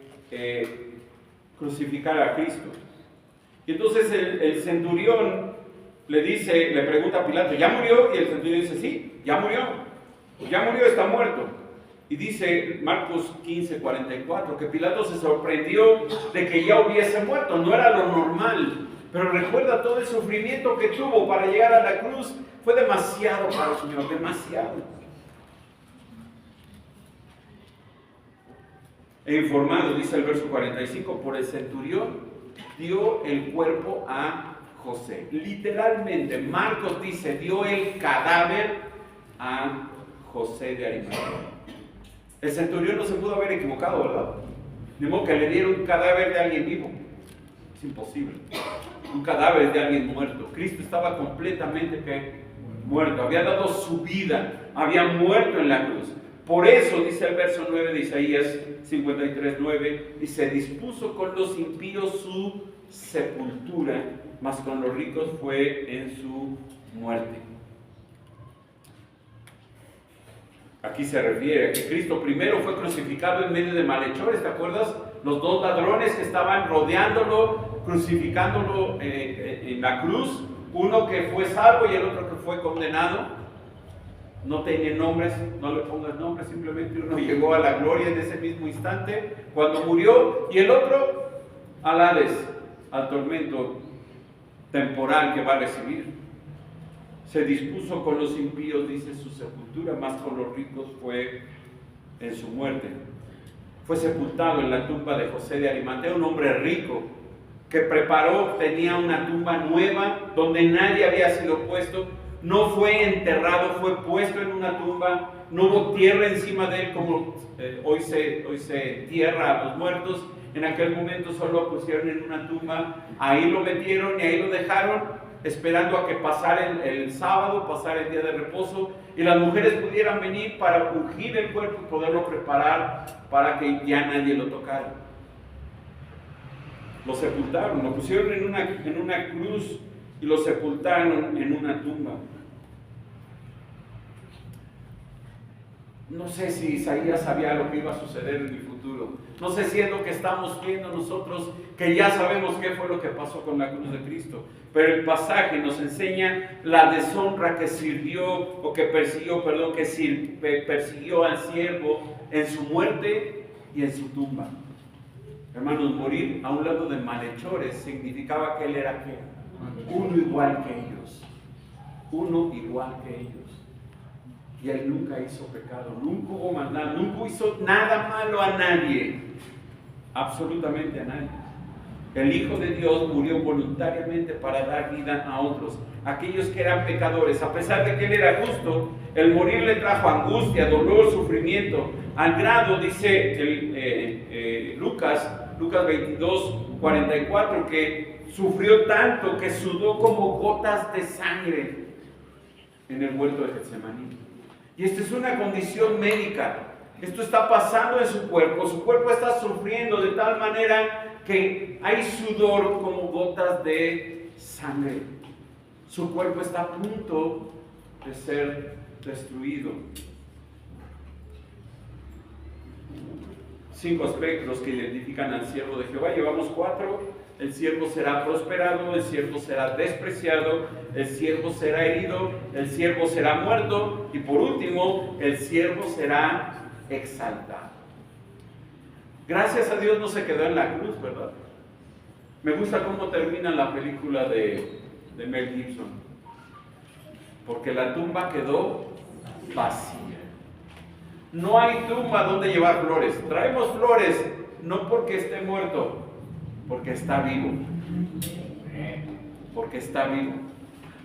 Speaker 1: crucificara a Cristo. Y entonces el centurión le pregunta a Pilato, ¿ya murió? Y el centurión dice, sí, ya murió, está muerto. Y dice Marcos 15:44 que Pilato se sorprendió de que ya hubiese muerto, no era lo normal. Pero recuerda todo el sufrimiento que tuvo para llegar a la cruz. Fue demasiado para el Señor, demasiado. E informado, dice el verso 45, por el centurión dio el cuerpo a José. Literalmente, Marcos dice, dio el cadáver a José de Arimatea. El centurión no se pudo haber equivocado, ¿verdad? De modo que le dieron un cadáver de alguien vivo. Es imposible. Un cadáver de alguien muerto. Cristo estaba completamente muerto. Había dado su vida. Había muerto en la cruz. Por eso, dice el verso 9 de Isaías 53:9, y se dispuso con los impíos su sepultura, mas con los ricos fue en su muerte. Aquí se refiere a que Cristo primero fue crucificado en medio de malhechores, ¿te acuerdas? Los dos ladrones que estaban rodeándolo, crucificándolo en la cruz, uno que fue salvo y el otro que fue condenado. No tienen nombres, no le pongas nombres, simplemente uno llegó a la gloria en ese mismo instante, cuando murió, y el otro al Hades, al tormento temporal que va a recibir. Se dispuso con los impíos, dice, su sepultura, mas con los ricos fue en su muerte. Fue sepultado en la tumba de José de Arimatea, un hombre rico que preparó, tenía una tumba nueva donde nadie había sido puesto. No fue enterrado, fue puesto en una tumba, no hubo tierra encima de él como hoy se entierra a los muertos. En aquel momento solo lo pusieron en una tumba, ahí lo metieron y ahí lo dejaron, esperando a que pasara el sábado, pasara el día de reposo, y las mujeres pudieran venir para ungir el cuerpo y poderlo preparar para que ya nadie lo tocara. Lo sepultaron, lo pusieron en una cruz y lo sepultaron en una tumba. No sé si Isaías sabía lo que iba a suceder en el futuro. No sé si es lo que estamos viendo nosotros, que ya sabemos qué fue lo que pasó con la cruz de Cristo. Pero el pasaje nos enseña la deshonra que persiguió al siervo en su muerte y en su tumba. Hermanos, morir a un lado de malhechores significaba que él era ¿qué? Uno igual que ellos. Uno igual que ellos. Y él nunca hizo pecado, nunca hubo maldad, nunca hizo nada malo a nadie, absolutamente a nadie. El Hijo de Dios murió voluntariamente para dar vida a otros, aquellos que eran pecadores. A pesar de que él era justo, el morir le trajo angustia, dolor, sufrimiento, al grado, dice Lucas 22:44, que sufrió tanto que sudó como gotas de sangre en el huerto de Getsemaní. Y esta es una condición médica. Esto está pasando en su cuerpo está sufriendo de tal manera que hay sudor como gotas de sangre. Su cuerpo está a punto de ser destruido. 5 aspectos que identifican al siervo de Jehová. Llevamos 4. El siervo será prosperado, el siervo será despreciado, el siervo será herido, el siervo será muerto y por último, el siervo será exaltado. Gracias a Dios no se quedó en la cruz, ¿verdad? Me gusta cómo termina la película de Mel Gibson, porque la tumba quedó vacía. No hay tumba donde llevar flores. Traemos flores no porque esté muerto, porque está vivo. Porque está vivo.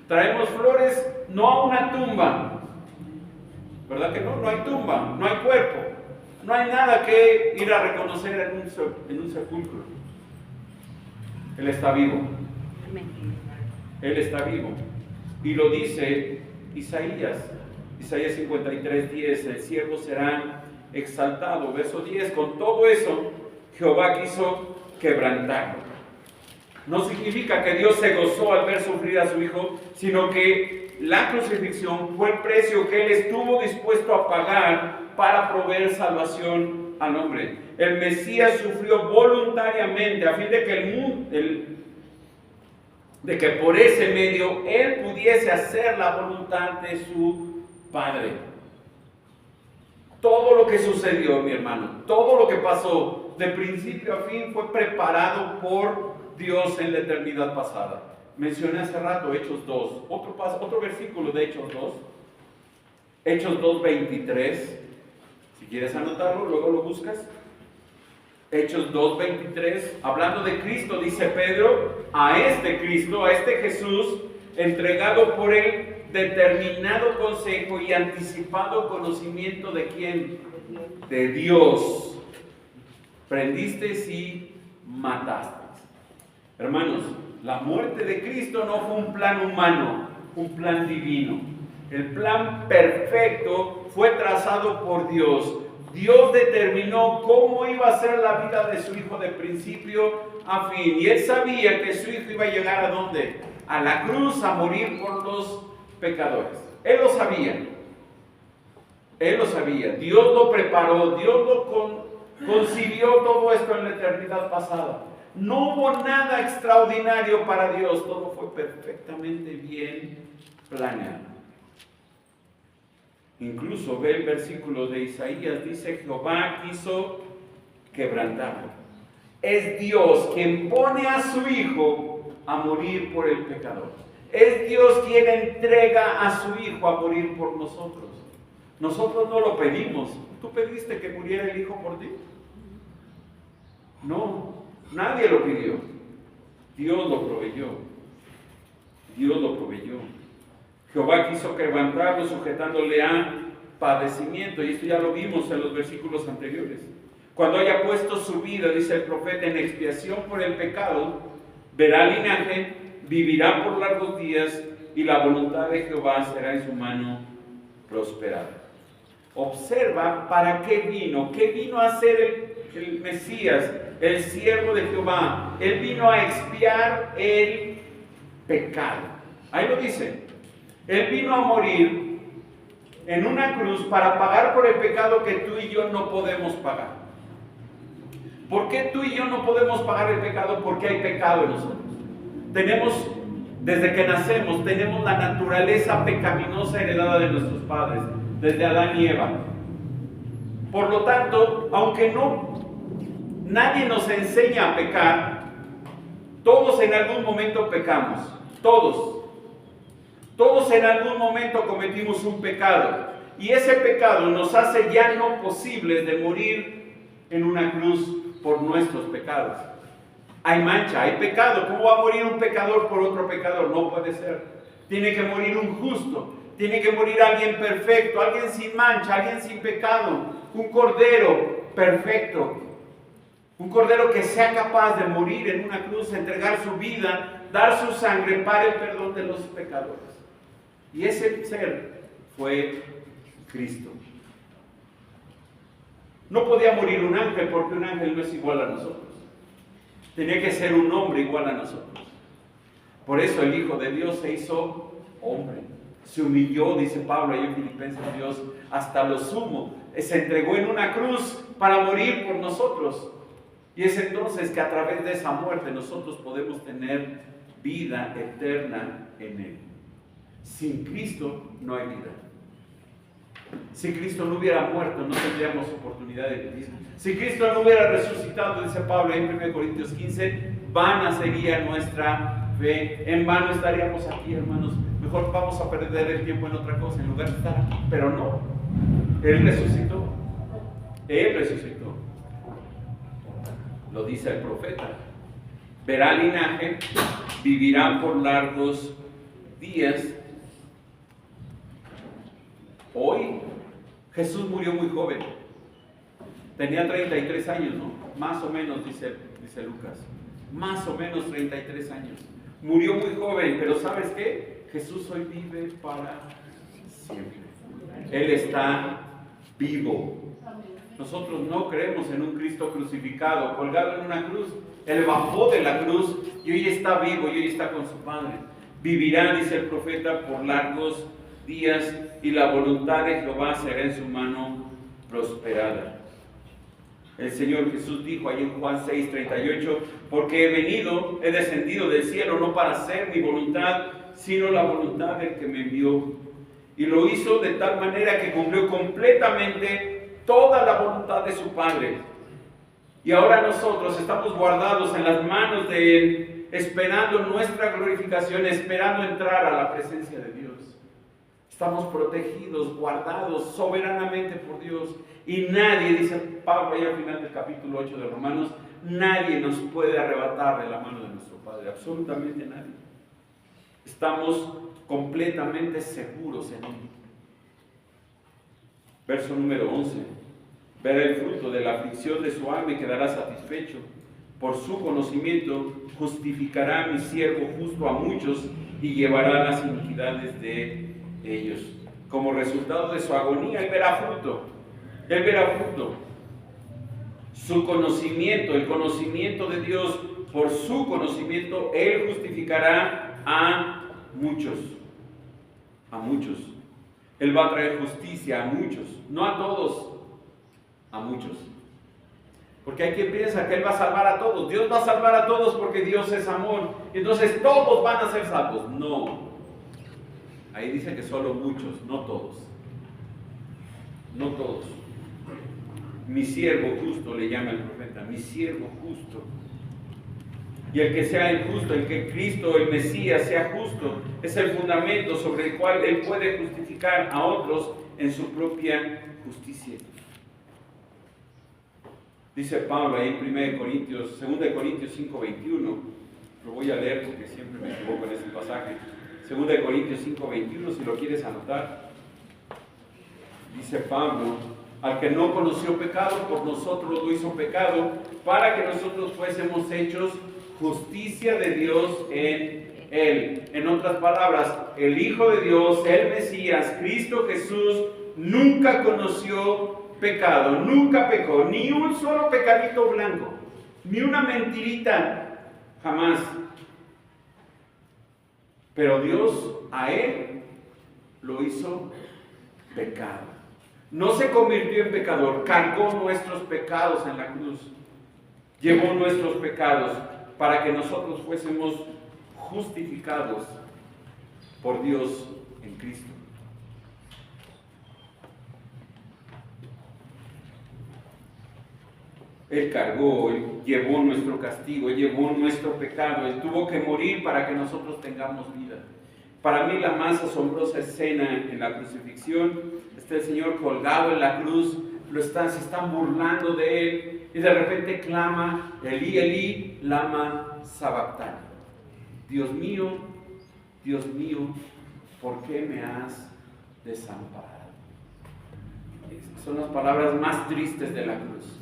Speaker 1: Traemos flores no a una tumba. ¿Verdad que no? No hay tumba, no hay cuerpo. No hay nada que ir a reconocer en un sepulcro. Él está vivo. Él está vivo. Y lo dice Isaías 53:10, el siervo será exaltado. Verso 10, con todo eso, Jehová quiso quebrantarlo. No significa que Dios se gozó al ver sufrir a su Hijo, sino que la crucifixión fue el precio que Él estuvo dispuesto a pagar para proveer salvación al hombre. El Mesías sufrió voluntariamente a fin de que de que por ese medio Él pudiese hacer la voluntad de su Padre. Todo lo que sucedió, mi hermano, todo lo que pasó de principio a fin fue preparado por Dios en la eternidad pasada. Mencioné hace rato Hechos 2, otro versículo de Hechos 2, Hechos 2:23, si quieres anotarlo, luego lo buscas. Hechos 2:23, hablando de Cristo, dice Pedro, a este Cristo, a este Jesús, entregado por él determinado consejo y anticipado conocimiento de ¿quién? De Dios. Prendiste y mataste. Hermanos, la muerte de Cristo no fue un plan humano, un plan divino. El plan perfecto fue trazado por Dios. Dios determinó cómo iba a ser la vida de su hijo de principio a fin. Y él sabía que su hijo iba a llegar ¿a dónde? A la cruz, a morir por los pecadores. Él lo sabía. Él lo sabía. Dios lo preparó. Dios lo concibió todo esto en la eternidad pasada. No hubo nada extraordinario para Dios. Todo fue perfectamente bien planeado. Incluso ve el versículo de Isaías, dice: Jehová quiso quebrantarlo. Es Dios quien pone a su hijo a morir por el pecador. Es Dios quien entrega a su hijo a morir por nosotros. Nosotros no lo pedimos. ¿Tú pediste que muriera el hijo por ti? No, nadie lo pidió. Dios lo proveyó. Dios lo proveyó. Jehová quiso quebrantarlo sujetándole a padecimiento. Y esto ya lo vimos en los versículos anteriores. Cuando haya puesto su vida, dice el profeta, en expiación por el pecado, verá linaje, vivirá por largos días, y la voluntad de Jehová será en su mano prosperada. Observa para qué vino. ¿Qué vino a hacer el Mesías, el siervo de Jehová? Él vino a expiar el pecado. Ahí lo dice. Él vino a morir en una cruz para pagar por el pecado que tú y yo no podemos pagar. ¿Por qué tú y yo no podemos pagar el pecado? Porque hay pecado en nosotros. Desde que nacemos, tenemos la naturaleza pecaminosa heredada de nuestros padres, desde Adán y Eva. Por lo tanto, aunque nadie nos enseña a pecar, todos en algún momento pecamos. Todos en algún momento cometimos un pecado. Y ese pecado nos hace ya no posibles de morir en una cruz por nuestros pecados. Hay mancha, hay pecado. ¿Cómo va a morir un pecador por otro pecador? No puede ser. Tiene que morir un justo. Tiene que morir alguien perfecto, alguien sin mancha, alguien sin pecado. Un cordero perfecto. Un cordero que sea capaz de morir en una cruz, entregar su vida, dar su sangre para el perdón de los pecadores. Y ese ser fue Cristo. No podía morir un ángel, porque un ángel no es igual a nosotros. Tenía que ser un hombre igual a nosotros. Por eso el Hijo de Dios se hizo hombre. Se humilló, dice Pablo ahí en Filipenses, Dios hasta lo sumo. Se entregó en una cruz para morir por nosotros. Y es entonces que a través de esa muerte nosotros podemos tener vida eterna en Él. Sin Cristo no hay vida. Si Cristo no hubiera muerto, no tendríamos oportunidad de vivir. Si Cristo no hubiera resucitado, dice Pablo en 1 Corintios 15, vana sería nuestra fe. En vano estaríamos aquí, hermanos. Mejor vamos a perder el tiempo en otra cosa en lugar de estar aquí. Pero no. Él resucitó. Él resucitó. Lo dice el profeta. Verá linaje, vivirá por largos días. Hoy Jesús murió muy joven. Tenía 33 años, ¿no? Más o menos, dice Lucas. Más o menos 33 años. Murió muy joven, pero ¿sabes qué? Jesús hoy vive para siempre. Él está vivo. Nosotros no creemos en un Cristo crucificado, colgado en una cruz. Él bajó de la cruz y hoy está vivo y hoy está con su Padre. Vivirá, dice el profeta, por largos días, y la voluntad de Jehová será en su mano prosperada. El Señor Jesús dijo ahí en Juan 6:38, porque he descendido del cielo no para hacer mi voluntad, sino la voluntad del que me envió. Y lo hizo de tal manera que cumplió completamente toda la voluntad de su Padre. Y ahora nosotros estamos guardados en las manos de Él, esperando nuestra glorificación, esperando entrar a la presencia de Dios. Estamos protegidos, guardados soberanamente por Dios. Y nadie, dice Pablo ahí al final del capítulo 8 de Romanos, nadie nos puede arrebatar de la mano de nuestro Padre. Absolutamente nadie. Estamos completamente seguros en Él. Verso número 11. Verá el fruto de la aflicción de su alma y quedará satisfecho. Por su conocimiento justificará a mi siervo justo a muchos y llevará las iniquidades de ellos. Como resultado de su agonía, Él verá fruto. Él verá fruto. Su conocimiento, el conocimiento de Dios, por su conocimiento, Él justificará a muchos. A muchos. Él va a traer justicia a muchos. No a todos, a muchos. Porque hay quien piensa que Él va a salvar a todos. Dios va a salvar a todos porque Dios es amor. Entonces todos van a ser salvos. No. Ahí dice que solo muchos, no todos. No todos. Mi siervo justo, le llama el profeta, mi siervo justo. Y el que sea injusto, el que Cristo, el Mesías, sea justo, es el fundamento sobre el cual Él puede justificar a otros en su propia justicia. Dice Pablo ahí en 2 Corintios 5:21, lo voy a leer porque siempre me equivoco en ese pasaje. 2 Corintios 5:21, si lo quieres anotar. Dice Pablo: al que no conoció pecado, por nosotros lo hizo pecado, para que nosotros fuésemos hechos justicia de Dios en Él. En otras palabras, el Hijo de Dios, el Mesías, Cristo Jesús, nunca conoció pecado, nunca pecó, ni un solo pecadito blanco, ni una mentirita, jamás. Pero Dios a Él lo hizo pecado. No se convirtió en pecador, cargó nuestros pecados en la cruz, llevó nuestros pecados para que nosotros fuésemos justificados por Dios en Cristo. Él cargó, Él llevó nuestro castigo, Él llevó nuestro pecado, Él tuvo que morir para que nosotros tengamos vida. Para mí la más asombrosa escena en la crucifixión está el Señor colgado en la cruz, se están burlando de Él y de repente clama: Elí, Elí, lama sabactani. Dios mío, ¿por qué me has desamparado? Son las palabras más tristes de la cruz.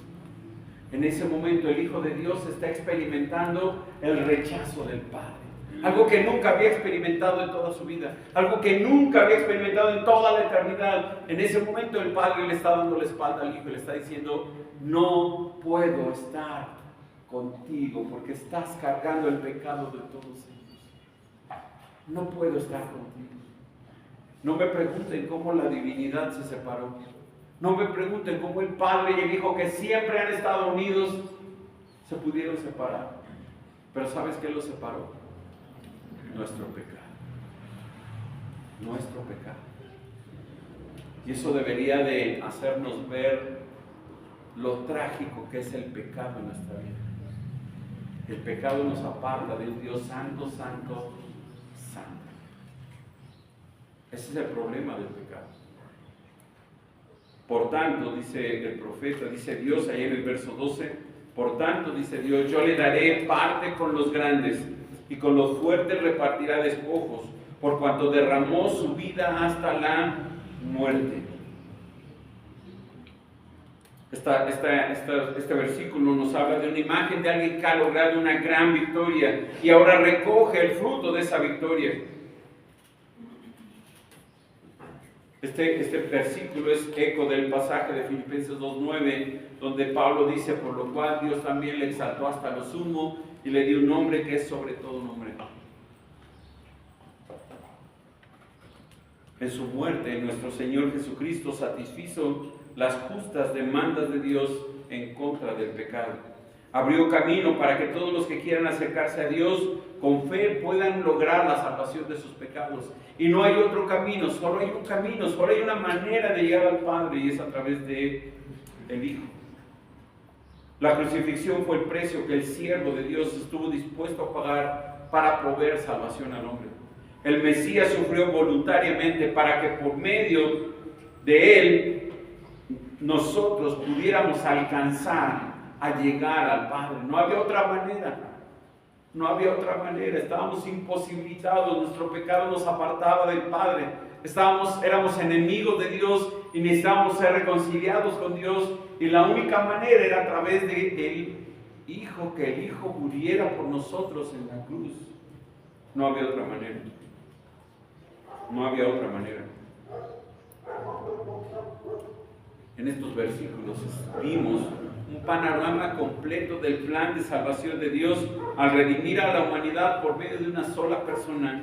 Speaker 1: En ese momento el Hijo de Dios está experimentando el rechazo del Padre. Algo que nunca había experimentado en toda su vida. Algo que nunca había experimentado en toda la eternidad. En ese momento el Padre le está dando la espalda al Hijo y le está diciendo: no puedo estar contigo porque estás cargando el pecado de todos ellos. No puedo estar contigo. No me pregunten cómo la divinidad se separó. No me pregunten cómo el Padre y el Hijo, que siempre han estado unidos, se pudieron separar. Pero ¿sabes qué los separó? Nuestro pecado. Nuestro pecado. Y eso debería de hacernos ver lo trágico que es el pecado en nuestra vida. El pecado nos aparta de un Dios santo, santo, santo. Ese es el problema del pecado. Por tanto, dice el profeta, dice Dios ahí en el verso 12, por tanto, dice Dios, yo le daré parte con los grandes y con los fuertes repartirá despojos, por cuanto derramó su vida hasta la muerte. Este versículo nos habla de una imagen de alguien que ha logrado una gran victoria y ahora recoge el fruto de esa victoria. Este versículo es eco del pasaje de Filipenses 2:9, donde Pablo dice: por lo cual Dios también le exaltó hasta lo sumo y le dio un nombre que es sobre todo nombre. En su muerte, nuestro Señor Jesucristo satisfizo las justas demandas de Dios en contra del pecado. Abrió camino para que todos los que quieran acercarse a Dios con fe puedan lograr la salvación de sus pecados. Y no hay otro camino, solo hay un camino, solo hay una manera de llegar al Padre, y es a través de el Hijo. La crucifixión fue el precio que el siervo de Dios estuvo dispuesto a pagar para proveer salvación al hombre. El Mesías sufrió voluntariamente para que por medio de Él nosotros pudiéramos alcanzar a llegar al Padre. No había otra manera. No había otra manera. Estábamos imposibilitados. Nuestro pecado nos apartaba del Padre. Éramos enemigos de Dios y necesitábamos ser reconciliados con Dios. Y la única manera era a través del Hijo, que el Hijo muriera por nosotros en la cruz. No había otra manera. No había otra manera. En estos versículos vimos un panorama completo del plan de salvación de Dios al redimir a la humanidad por medio de una sola persona,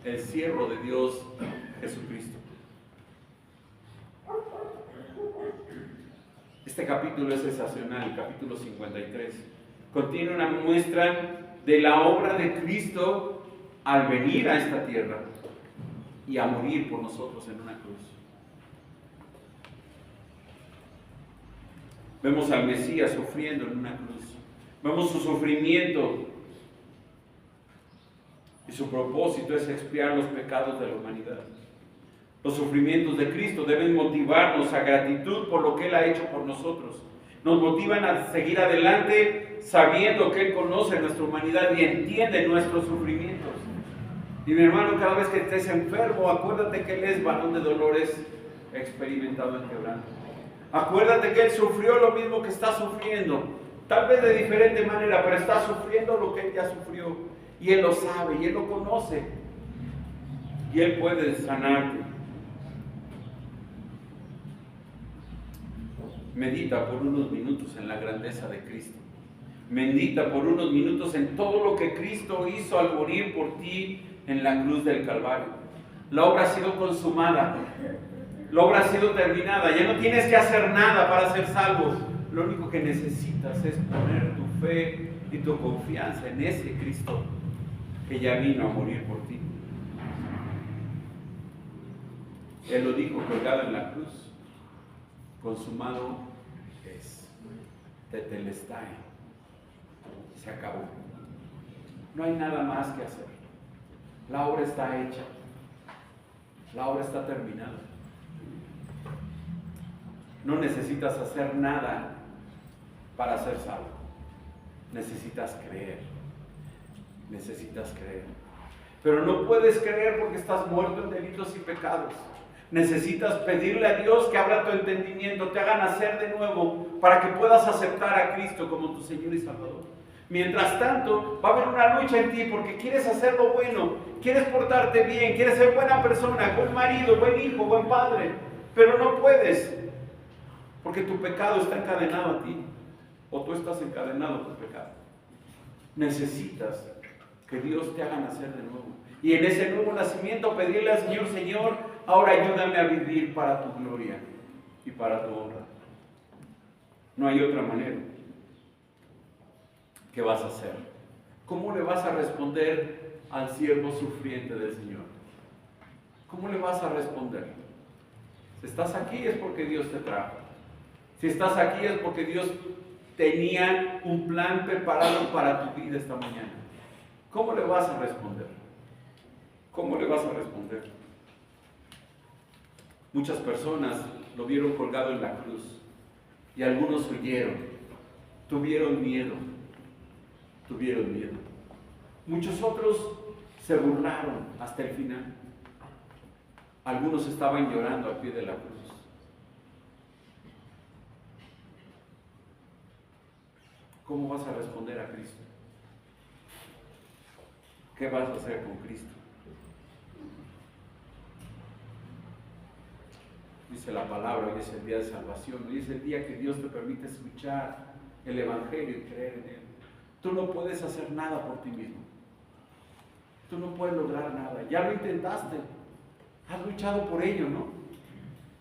Speaker 1: el siervo de Dios, Jesucristo. Este capítulo es sensacional, el capítulo 53. Contiene una muestra de la obra de Cristo al venir a esta tierra y a morir por nosotros en una cruz. Vemos al Mesías sufriendo en una cruz. Vemos su sufrimiento. Y su propósito es expiar los pecados de la humanidad. Los sufrimientos de Cristo deben motivarnos a gratitud por lo que Él ha hecho por nosotros. Nos motivan a seguir adelante sabiendo que Él conoce nuestra humanidad y entiende nuestros sufrimientos. Y mi hermano, cada vez que estés enfermo, acuérdate que Él es varón de dolores, experimentado en quebranto. Acuérdate que Él sufrió lo mismo que está sufriendo, tal vez de diferente manera, pero está sufriendo lo que Él ya sufrió. Y Él lo sabe, y Él lo conoce. Y Él puede sanarte. Medita por unos minutos en la grandeza de Cristo. Medita por unos minutos en todo lo que Cristo hizo al morir por ti en la cruz del Calvario. La obra ha sido consumada. La obra ha sido terminada. Ya no tienes que hacer nada para ser salvo. Lo único que necesitas es poner tu fe y tu confianza en ese Cristo que ya vino a morir por ti. Él lo dijo colgado en la cruz. Consumado es. Tetelestai. Se acabó. No hay nada más que hacer. La obra está hecha. La obra está terminada. No necesitas hacer nada para ser salvo. Necesitas creer. Necesitas creer. Pero no puedes creer porque estás muerto en delitos y pecados. Necesitas pedirle a Dios que abra tu entendimiento, te haga nacer de nuevo para que puedas aceptar a Cristo como tu Señor y Salvador. Mientras tanto, va a haber una lucha en ti porque quieres hacer lo bueno, quieres portarte bien, quieres ser buena persona, buen marido, buen hijo, buen padre, pero no puedes porque tu pecado está encadenado a ti o tú estás encadenado a tu pecado. Necesitas que Dios te haga nacer de nuevo y en ese nuevo nacimiento pedirle al Señor: Señor, ahora ayúdame a vivir para tu gloria y para tu honra. No hay otra manera. ¿Qué vas a hacer? ¿Cómo le vas a responder al siervo sufriente del Señor? ¿Cómo le vas a responder? Si estás aquí es porque Dios te trajo. Si estás aquí es porque Dios tenía un plan preparado para tu vida esta mañana. ¿Cómo le vas a responder? ¿Cómo le vas a responder? Muchas personas lo vieron colgado en la cruz y algunos huyeron, tuvieron miedo. Muchos otros se burlaron hasta el final. Algunos estaban llorando al pie de la cruz. ¿Cómo vas a responder a Cristo? ¿Qué vas a hacer con Cristo? Dice la palabra, hoy es el día de salvación, hoy es el día que Dios te permite escuchar el Evangelio y creer en Él. Tú no puedes hacer nada por ti mismo. Tú no puedes lograr nada. Ya lo intentaste. Has luchado por ello, ¿no?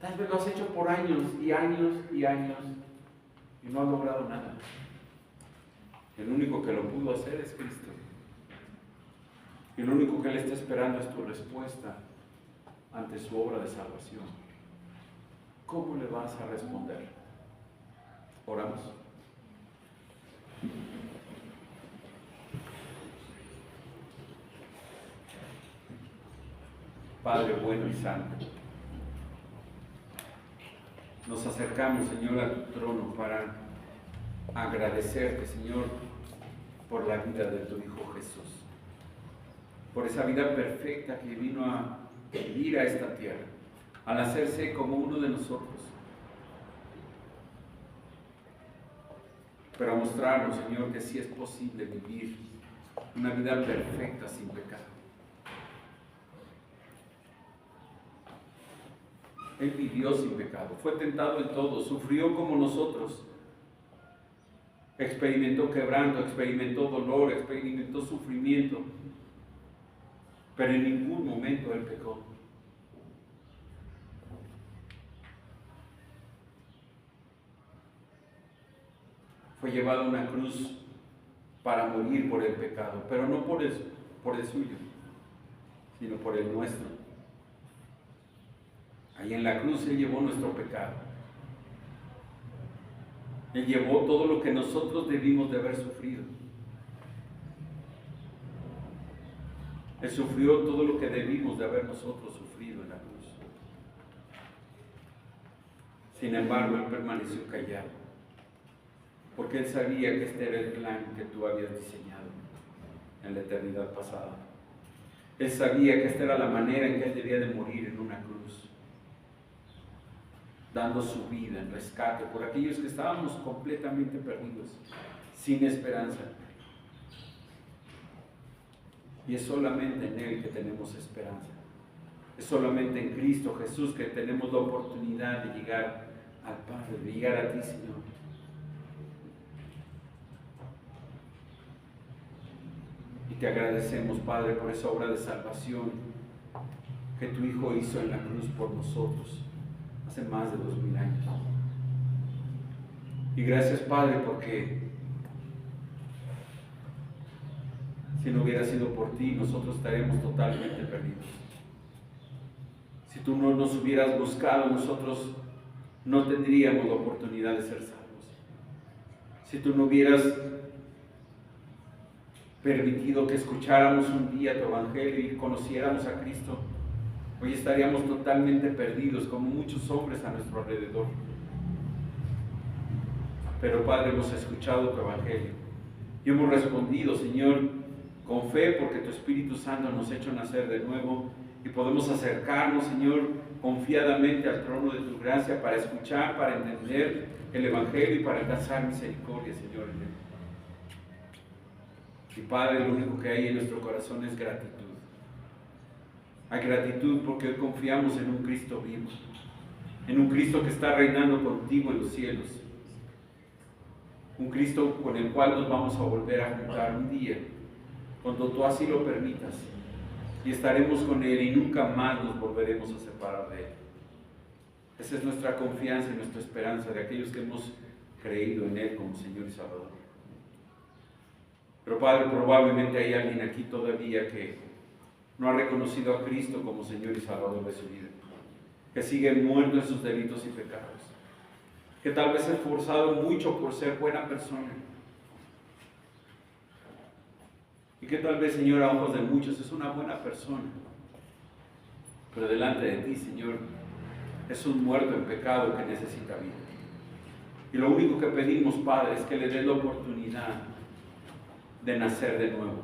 Speaker 1: Tal vez lo has hecho por años y años y años y no has logrado nada. El único que lo pudo hacer es Cristo. Y lo único que Él está esperando es tu respuesta ante su obra de salvación. ¿Cómo le vas a responder? Oramos. Padre bueno y santo, nos acercamos, Señor, a tu trono para agradecerte, Señor, por la vida de tu Hijo Jesús, por esa vida perfecta que vino a vivir a esta tierra, al hacerse como uno de nosotros, pero a mostrarnos, Señor, que sí es posible vivir una vida perfecta sin pecado. Él vivió sin pecado, fue tentado en todo, sufrió como nosotros, experimentó quebranto, experimentó dolor, experimentó sufrimiento, pero en ningún momento Él pecó. Fue llevado a una cruz para morir por el pecado, pero no por el suyo, sino por el nuestro. Ahí en la cruz Él llevó nuestro pecado. Él llevó todo lo que nosotros debimos de haber sufrido. Él sufrió todo lo que debimos de haber nosotros sufrido en la cruz. Sin embargo, Él permaneció callado, porque Él sabía que este era el plan que tú habías diseñado en la eternidad pasada. Él sabía que esta era la manera en que Él debía de morir en una cruz, dando su vida en rescate por aquellos que estábamos completamente perdidos, sin esperanza. Y es solamente en Él que tenemos esperanza. Es solamente en Cristo Jesús que tenemos la oportunidad de llegar al Padre, de llegar a ti, Señor. Y te agradecemos, Padre, por esa obra de salvación que tu Hijo hizo en la cruz por nosotros hace más de 2000 años. Y gracias, Padre, porque si no hubiera sido por ti, nosotros estaríamos totalmente perdidos. Si tú no nos hubieras buscado, nosotros no tendríamos la oportunidad de ser salvos. Si tú no hubieras permitido que escucháramos un día tu evangelio y conociéramos a Cristo, hoy estaríamos totalmente perdidos, como muchos hombres a nuestro alrededor. Pero, Padre, hemos escuchado tu evangelio y hemos respondido, Señor, con fe, porque tu Espíritu Santo nos ha hecho nacer de nuevo y podemos acercarnos, Señor, confiadamente al trono de tu gracia para escuchar, para entender el evangelio y para alcanzar misericordia, Señor. Y, Padre, lo único que hay en nuestro corazón es gratitud. Hay gratitud porque hoy confiamos en un Cristo vivo, en un Cristo que está reinando contigo en los cielos, un Cristo con el cual nos vamos a volver a juntar un día, cuando tú así lo permitas, y estaremos con Él y nunca más nos volveremos a separar de Él. Esa es nuestra confianza y nuestra esperanza de aquellos que hemos creído en Él como Señor y Salvador. Pero, Padre, probablemente hay alguien aquí todavía que no ha reconocido a Cristo como Señor y Salvador de su vida, que sigue muerto en sus delitos y pecados, que tal vez se ha esforzado mucho por ser buena persona, y que tal vez, Señor, a ojos de muchos es una buena persona, pero delante de ti, Señor, es un muerto en pecado que necesita vida. Y lo único que pedimos, Padre, es que le des la oportunidad de nacer de nuevo,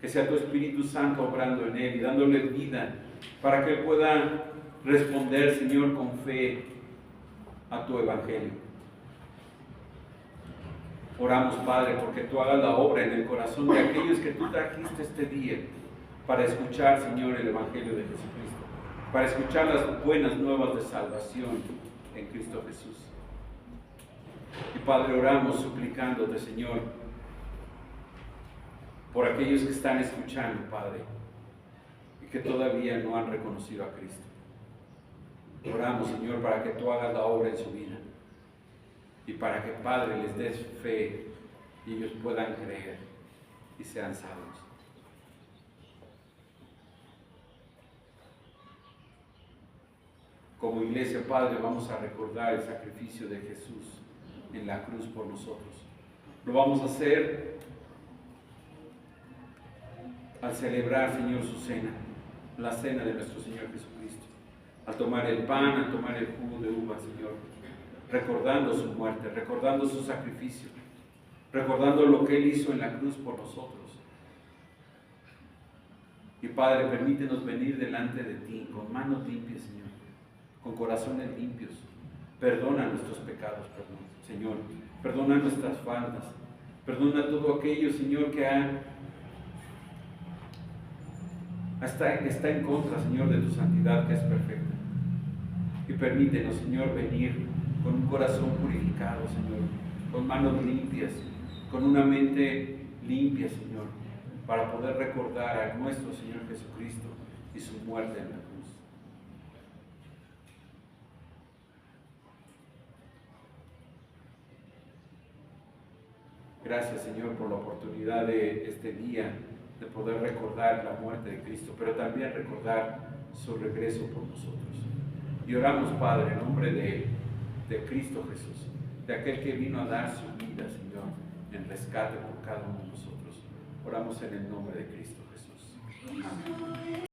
Speaker 1: que sea tu Espíritu Santo obrando en él y dándole vida para que él pueda responder, Señor, con fe a tu evangelio. Oramos, Padre, porque tú hagas la obra en el corazón de aquellos que tú trajiste este día para escuchar, Señor, el evangelio de Jesucristo, para escuchar las buenas nuevas de salvación en Cristo Jesús. Y, Padre, oramos suplicándote, Señor, por aquellos que están escuchando, Padre, y que todavía no han reconocido a Cristo. Oramos, Señor, para que tú hagas la obra en su vida y para que, Padre, les des fe y ellos puedan creer y sean salvos. Como iglesia, Padre, vamos a recordar el sacrificio de Jesús en la cruz por nosotros. Lo vamos a hacer al celebrar, Señor, su cena, la cena de nuestro Señor Jesucristo, al tomar el pan, al tomar el jugo de uva, Señor, recordando su muerte, recordando su sacrificio, recordando lo que Él hizo en la cruz por nosotros. Y, Padre, permítenos venir delante de ti con manos limpias, Señor, con corazones limpios. Perdona nuestros pecados, Señor, perdona nuestras faltas, perdona todo aquello, Señor, que está en contra, Señor, de tu santidad, que es perfecta. Y permítenos, Señor, venir con un corazón purificado, Señor, con manos limpias, con una mente limpia, Señor, para poder recordar a nuestro Señor Jesucristo y su muerte en la cruz. Gracias, Señor, por la oportunidad de este día de poder recordar la muerte de Cristo, pero también recordar su regreso por nosotros. Y oramos, Padre, en nombre de Cristo Jesús, de aquel que vino a dar su vida, Señor, en rescate por cada uno de nosotros. Oramos en el nombre de Cristo Jesús. Amén.